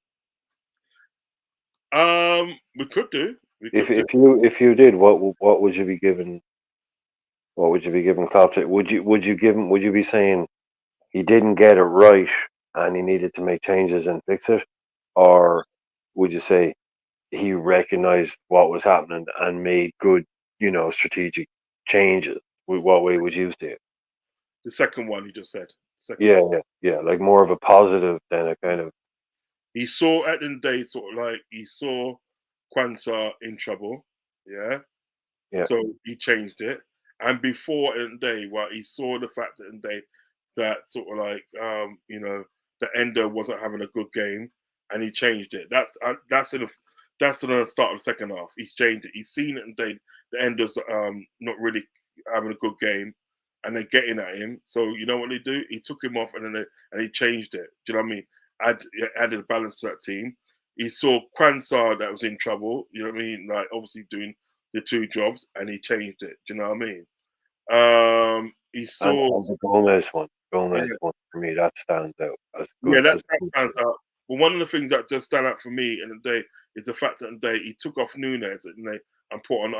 S1: We could do.
S2: If you did, what would you be giving? What would you be giving Klopp to? Would you be saying he didn't get it right and he needed to make changes and fix it, or would you say he recognized what was happening and made good, strategic changes? What way would you see it?
S1: The second one you just said. Second
S2: Yeah,
S1: one.
S2: yeah, like more of a positive than a kind of
S1: He saw at the end of the day, sort of like he saw Kwanzaa in trouble. Yeah.
S2: yeah,
S1: So he changed it. And before at the end of the day, well, he saw the fact at the end of the day that sort of like the Ender wasn't having a good game, and he changed it. That's in the start of the second half. He's changed it. He's seen it and the Ender's not really having a good game, and they're getting at him. So you know what they do? He took him off and he changed it. Do you know what I mean? Added a balance to that team. He saw Kwanzaa that was in trouble. You know what I mean? Like obviously doing the two jobs, and he changed it. Do you know what I mean? He saw,
S2: and the Gomez one.
S1: yeah,
S2: Gomez one for me that stands out as good
S1: yeah, that,
S2: as
S1: that
S2: good.
S1: stands out. But one of the things that just stand out for me in the day is the fact that in the day he took off Nunes and
S2: Yep.
S1: put on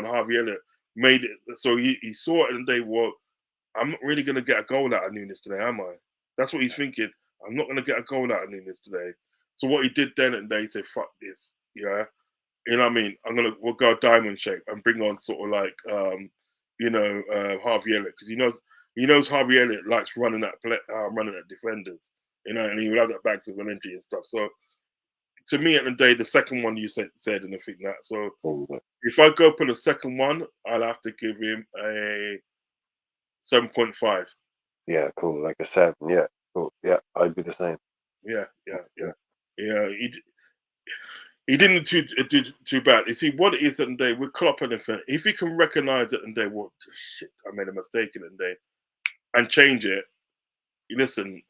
S1: Harvey Elliot. Made it so he saw it in the day. Well, I'm not really going to get a goal out of Nunes today, am I? That's what he's thinking. I'm not going to get a goal out of Nunes today. So what he did then and there, he said, "Fuck this," yeah. You know what I mean? We'll go diamond shape and bring on sort of like Harvey Elliott, because he knows Harvey Elliott likes running at defenders, and he will have that back to Valenti and stuff. So to me, at the day, the second one you said and I think that. So if I go for the second one, I'll have to give him a 7.5.
S2: Yeah, cool. Like a 7. Yeah, cool. Yeah, I'd be the same.
S1: Yeah, yeah, yeah,
S2: Yeah,
S1: yeah. He didn't do too bad. You see, what it is at the day with Klopp and everything, if he can recognise it and day, what shit, I made a mistake in the day, and change it. Listen,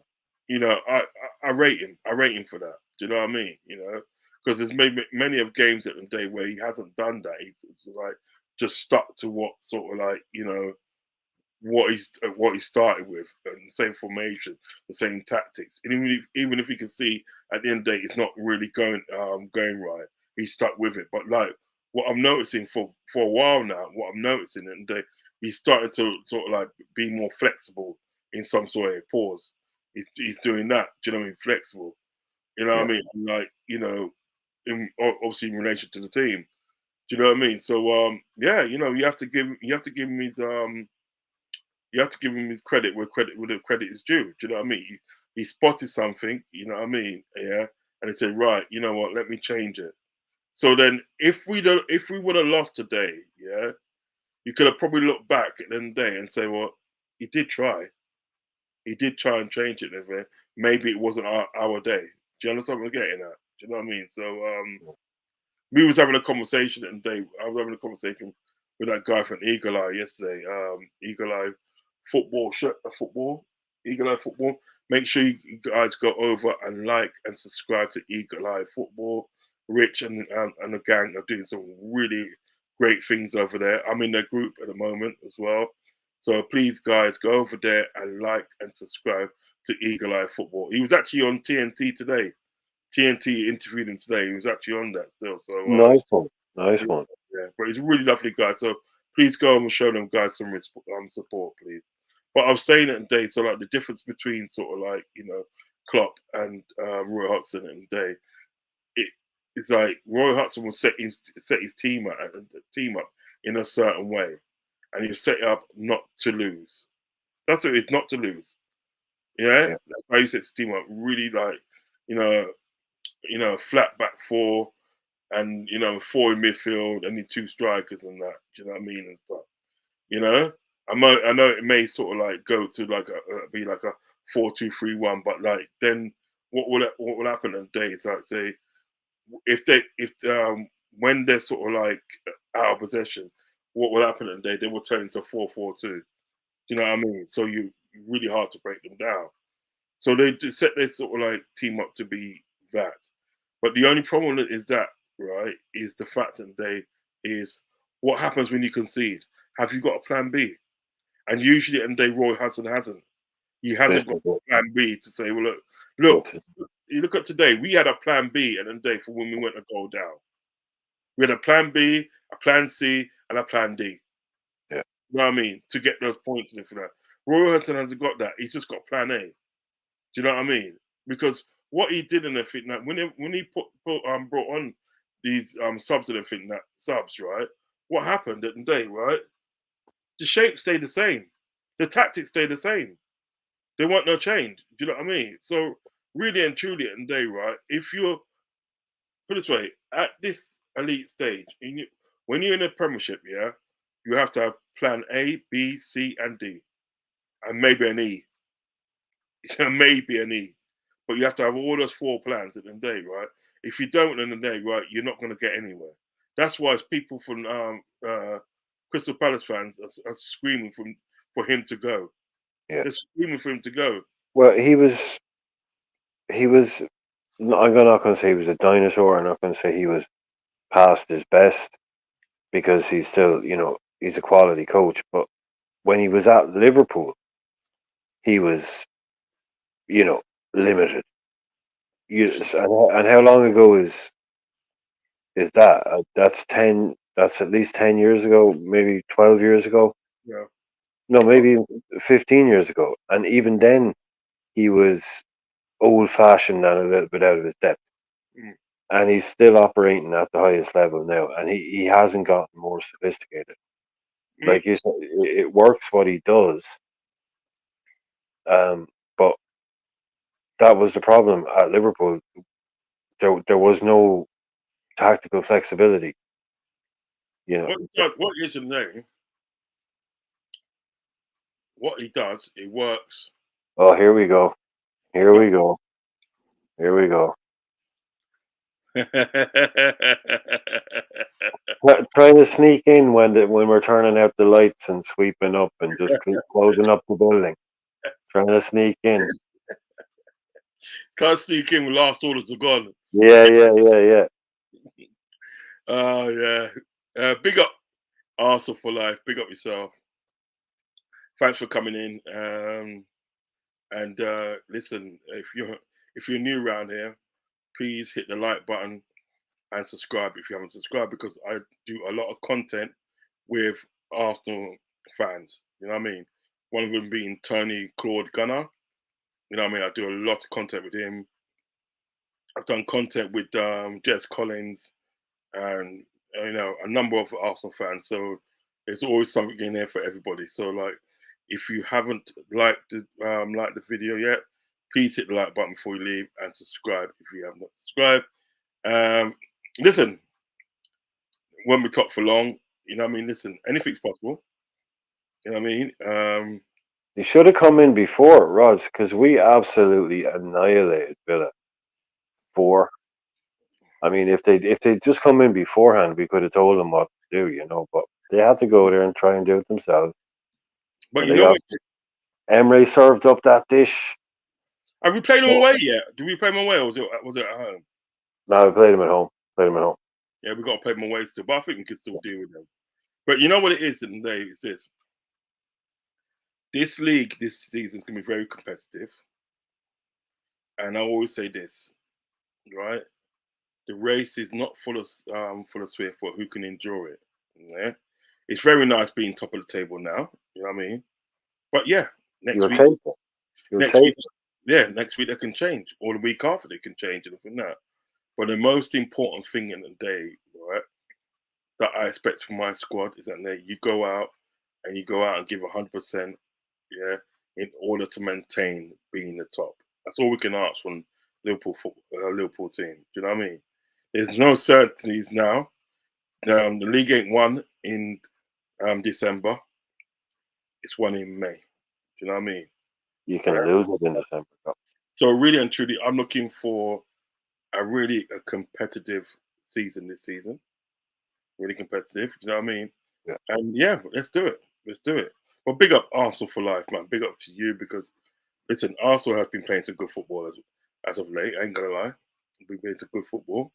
S1: I rate him. I rate him for that. Do you know what I mean? Because there's many of games at the day where he hasn't done that. He's like just stuck to what sort of like what he started with, and the same formation, the same tactics. And even if you can see at the end of the day it's not really going right, he's stuck with it. But like what I'm noticing for a while now, what I'm noticing and he's starting to sort of like be more flexible in some sort of pause. He's doing that. Do you know what I mean? Flexible. You know what
S2: yeah,
S1: I mean? Like obviously in relation to the team. Do you know what I mean? So yeah, you have to give him his credit where the credit is due. Do you know what I mean? He spotted something, you know what I mean? Yeah. And he said, right, you know what, let me change it. So then if we would have lost today, yeah, you could have probably looked back at the end of the day and say, well, he did try. He did try and change it. Maybe it wasn't our day. Do you understand what I'm getting at? Do you know what I mean? So we was having a conversation and I was having a conversation with that guy from Eagle Eye yesterday. Eagle Eye football, Eagle Eye football. Make sure you guys go over and like and subscribe to Eagle Eye Football. Rich and the gang are doing some really great things over there. I'm in their group at the moment as well. So please, guys, go over there and like and subscribe to Eagle Eye Football. He was actually on TNT today. TNT interviewed him today. He was actually on that still. So
S2: nice one, nice
S1: yeah,
S2: one.
S1: yeah. But he's a really lovely guy. So please go and show them guys some support, please. But I was saying it today, so like the difference between sort of like Klopp and Roy Hodgson and Day, it's like Roy Hodgson will set his team up in a certain way, and he'll set it up not to lose. That's what it is, not to lose. Yeah,
S2: Yeah,
S1: that's how you set his team up. Really like you know flat back four, and four in midfield, and the two strikers and that. Do you know what I mean and stuff? You know, I know it may sort of like go to like be like a 4-2-3-1, but like then what will happen in days like say if when they're sort of like out of possession, what will happen in they will turn into 4-4-2. Do you know what I mean? So you really hard to break them down. So they set their sort of like team up to be that. But the only problem is that, right, is the fact that is what happens when you concede. Have you got a plan B? And usually, and Roy Hudson hasn't. He
S2: this
S1: hasn't got
S2: is it.
S1: a plan B to say, well, look,
S2: This is
S1: you look at today, we had a plan B at the day for when we went to go down. We had a plan B, a plan C, and a plan D.
S2: Yeah.
S1: You know what I mean? To get those points and everything like that. Roy Hodgson hasn't got that. He's just got plan A. Do you know what I mean? Because what he did in the thing that when he brought on these subs and everything that subs, right? What happened at the day, right? The shape stayed the same. The tactics stayed the same. There weren't no change. Do you know what I mean? So really and truly at the day, right? If you're put it this way, at this elite stage, when you're in a Premiership, yeah, you have to have plan A, B, C, and D, and maybe an E, maybe an E. But you have to have all those 4 plans at the end of the day, right? If you don't in the day, right, you're not going to get anywhere. That's why people from Crystal Palace fans are screaming for him to go.
S2: Yeah.
S1: They're screaming for him to go.
S2: Well, he was. I'm not going to say he was a dinosaur. I'm not going to say he was past his best because he's still, he's a quality coach. But when he was at Liverpool, he was, limited. And how long ago is that? That's 10. That's at least 10 years ago, maybe 12 years ago.
S1: Yeah.
S2: No, maybe 15 years ago. And even then, he was old-fashioned and a little bit out of his depth.
S1: Mm.
S2: And he's still operating at the highest level now, and he hasn't gotten more sophisticated. Like you said, it works what he does, but that was the problem at Liverpool. There was no tactical flexibility.
S1: What is in there? What he does, it works.
S2: Oh, here we go. Here we go. Here we go. Trying to sneak in when we're turning out the lights and sweeping up and just closing up the building. Trying to sneak in.
S1: Can't sneak in with last orders are gone.
S2: Yeah.
S1: Oh yeah. Big up Arsenal for life. Big up yourself. Thanks for coming in. And listen, if you're new around here, please hit the like button and subscribe if you haven't subscribed, because I do a lot of content with Arsenal fans. You know what I mean? One of them being Tony Claude Gunner. You know what I mean? I do a lot of content with him. I've done content with Jess Collins and a number of Arsenal fans. So there's always something in there for everybody. So like, if you haven't liked the video yet, please hit the like button before you leave and subscribe if you have not subscribed. Listen, when we talk for long, you know what I mean? Listen, anything's possible. You know what I mean?
S2: You should have come in before, Rodz, because we absolutely annihilated Villa 4. I mean, if they just come in beforehand, we could have told them what to do, but they had to go there and try and do it themselves.
S1: But
S2: and Emre served up that dish.
S1: Have we played them away yet? Did we play them away, or was it at home?
S2: No, we played them at home.
S1: Yeah, we got to play them away still, but I think we can still deal with them. But you know what it is today? It's this. This league this season is going to be very competitive. And I always say this, right? The race is not full of swift, but who can endure it. Yeah, it's very nice being top of the table now. You know what I mean? But yeah, next week they can change, or the week after they can change, and everything that. But the most important thing in the day, right, that I expect from my squad is that you go out and give 100%, yeah, in order to maintain being the top. That's all we can ask from Liverpool team. Do you know what I mean? There's no certainties now. The league ain't won in December. It's won in May. Do you know what I mean?
S2: You can lose it in December.
S1: So really and truly, I'm looking for a competitive season this season. Really competitive. Do you know what I mean?
S2: Yeah.
S1: And yeah, let's do it. Well, big up Arsenal for life, man. Big up to you, because listen, Arsenal have been playing some good football as of late. I ain't gonna lie. We've been playing some good football.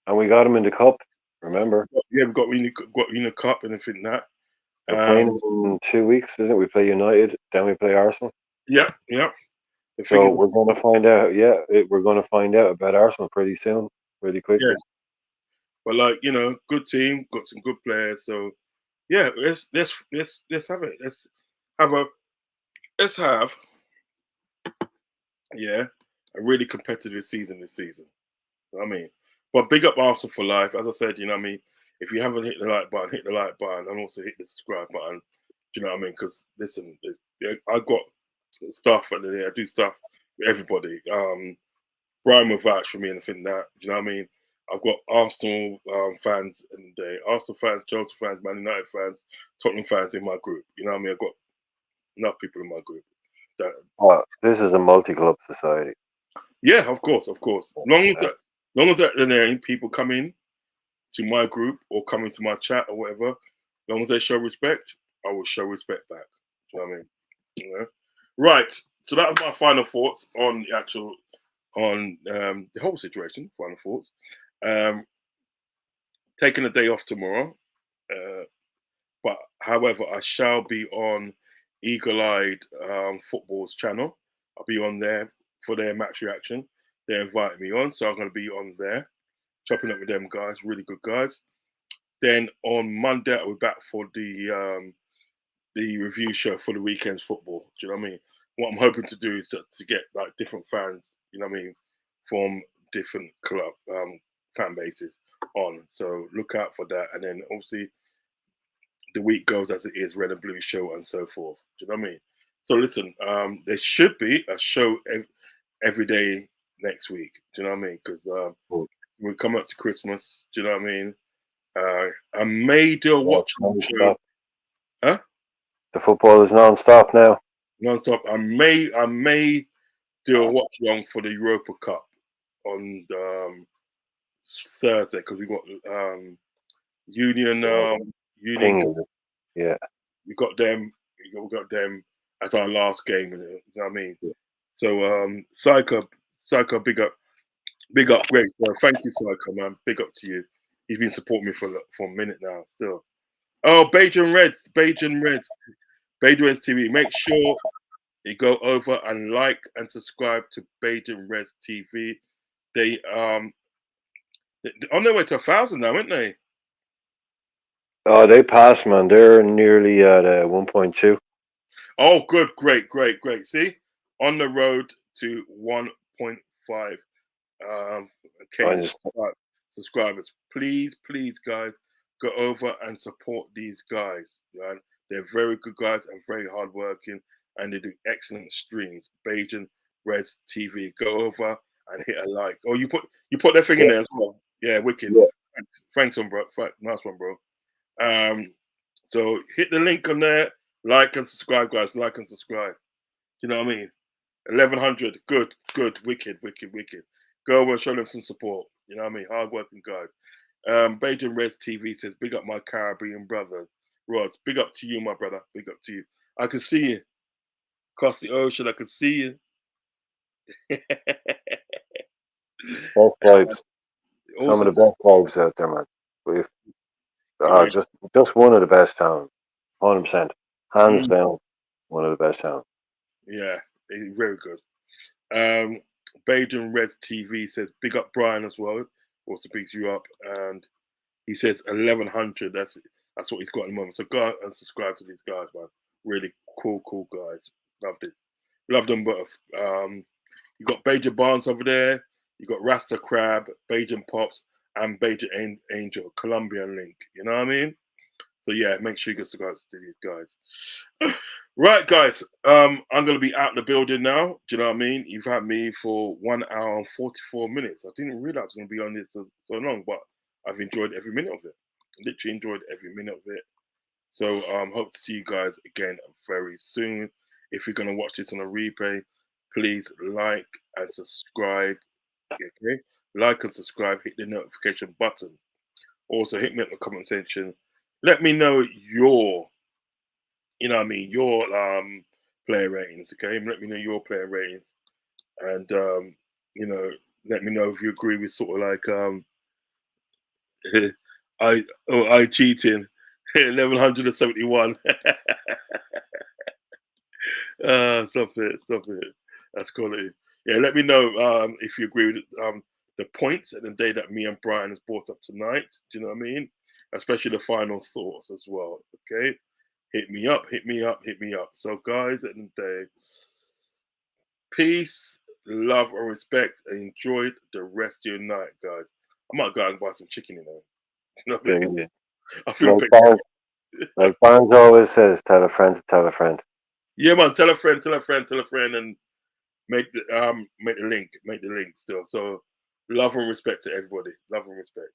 S2: And we got them in the cup, remember?
S1: Yeah, we've got in the cup and everything that.
S2: We're playing in 2 weeks, isn't it? We play United, then we play Arsenal.
S1: Yeah.
S2: So we're going to find out. Yeah, we're going to find out about Arsenal pretty soon, pretty quickly.
S1: But like, you know, good team, got some good players. So yeah, let's have it. Have a let's have yeah a really competitive season this season. You know what I mean, but big up Arsenal for life. As I said, you know what I mean. If you haven't hit the like button, hit the like button, and also hit the subscribe button. Do you know what I mean? Because listen, I got stuff, and I do stuff with everybody. Brian will vouch for me and think that. Do you know what I mean? I've got Arsenal fans and Arsenal fans, Chelsea fans, Man United fans, Tottenham fans in my group. You know what I mean? I've got enough people in my group. That,
S2: This is a multi-club society.
S1: yeah, of course, of course. Long as at the name people come in to my group or come into my chat or whatever, as long as they show respect, I will show respect back. Do you know what I mean? You know? Right. So that was my final thoughts on the actual the whole situation. Final thoughts. Taking a day off tomorrow, but however, I shall be on Eagle Eyed Football's channel. I'll be on there for their match reaction. They invited me on, so I'm going to be on there, chopping up with them guys. Really good guys. Then on Monday, I'll be back for the review show for the weekend's football. Do you know what I mean? What I'm hoping to do is to get like different fans, you know what I mean, from different club fan bases on. So look out for that. And then obviously the week goes as it is, Red and Blue show and so forth. Do you know what I mean? So listen, there should be a show every day next week. Do you know what I mean? Because we come up to Christmas. Do you know what I mean? I may do a watch show. Huh?
S2: The football is non-stop now.
S1: Non-stop. I may do a watch along for the Europa Cup on Thursday because we got Union
S2: Things, yeah.
S1: we got them as our last game. You know what I mean?
S2: Yeah.
S1: So Psycho, big up, great. Well, thank you, Psycho, man. Big up to you. He's been supporting me for a minute now. Still. Oh, Bajan Reds TV. Make sure you go over and like and subscribe to Bajan Reds TV. They on their way to 1,000 now, aren't they?
S2: Oh, they passed, man. They're nearly at 1.2.
S1: Oh, good, great. See, on the road to 1.5 subscribers. Please, guys, go over and support these guys. Right? They're very good guys and very hardworking, and they do excellent streams. Bajan Reds TV. Go over and hit a like. Oh, you put their thing in there as well. Yeah, wicked.
S2: Yeah.
S1: Thanks, bro. Nice one, bro. So hit the link on there. Like and subscribe, guys. Like and subscribe. You know what I mean? 1,100. Good. Wicked. Go over and show them some support. You know what I mean? Hardworking guys. Bajan Reds TV says, big up my Caribbean brother, Rodz. Big up to you, my brother. Big up to you. I can see you. Across the ocean, I can see you.
S2: Best vibes. Some of the best vibes out there, man. We've just one of the best towns. 100%. Hands down, one of the best towns.
S1: Yeah, very good. Bajan Reds TV says, big up Brian as well. Also bigs you up. And he says 1,100. That's what he's got at the moment. So go out and subscribe to these guys, man. Really cool guys. Love this. Love them both. You got Bajan Barnes over there. You got Rasta Crab, Bajan Pops, and Bajan Angel, Colombian Link. You know what I mean? So yeah, make sure you get subscribed to these guys. Right, guys. I'm gonna be out the building now. Do you know what I mean? You've had me for 1 hour and 44 minutes. I didn't realize I was gonna be on this so long, but I've enjoyed every minute of it. Literally enjoyed every minute of it. So hope to see you guys again very soon. If you're gonna watch this on a replay, please like and subscribe. Okay, like and subscribe. Hit the notification button. Also, hit me up in the comment section. Let me know your, you know what I mean, your player ratings. Okay, let me know your player ratings, and you know, let me know if you agree with sort of like I cheating 1,171. Stop it. That's quality. Yeah, let me know if you agree with the points at the day that me and Brian has brought up tonight. Do you know what I mean? Especially the final thoughts as well. Okay, hit me up, hit me up, hit me up. So, guys, at the day, peace, love, and respect, and enjoy the rest of your night, guys. I might go out and buy some chicken, you know. You know what I mean?
S2: Dude,
S1: I feel
S2: like Barnes always says, tell a friend to tell a friend.
S1: Yeah, man. Tell a friend, tell a friend, tell a friend, and make the link still. So, love and respect to everybody. Love and respect.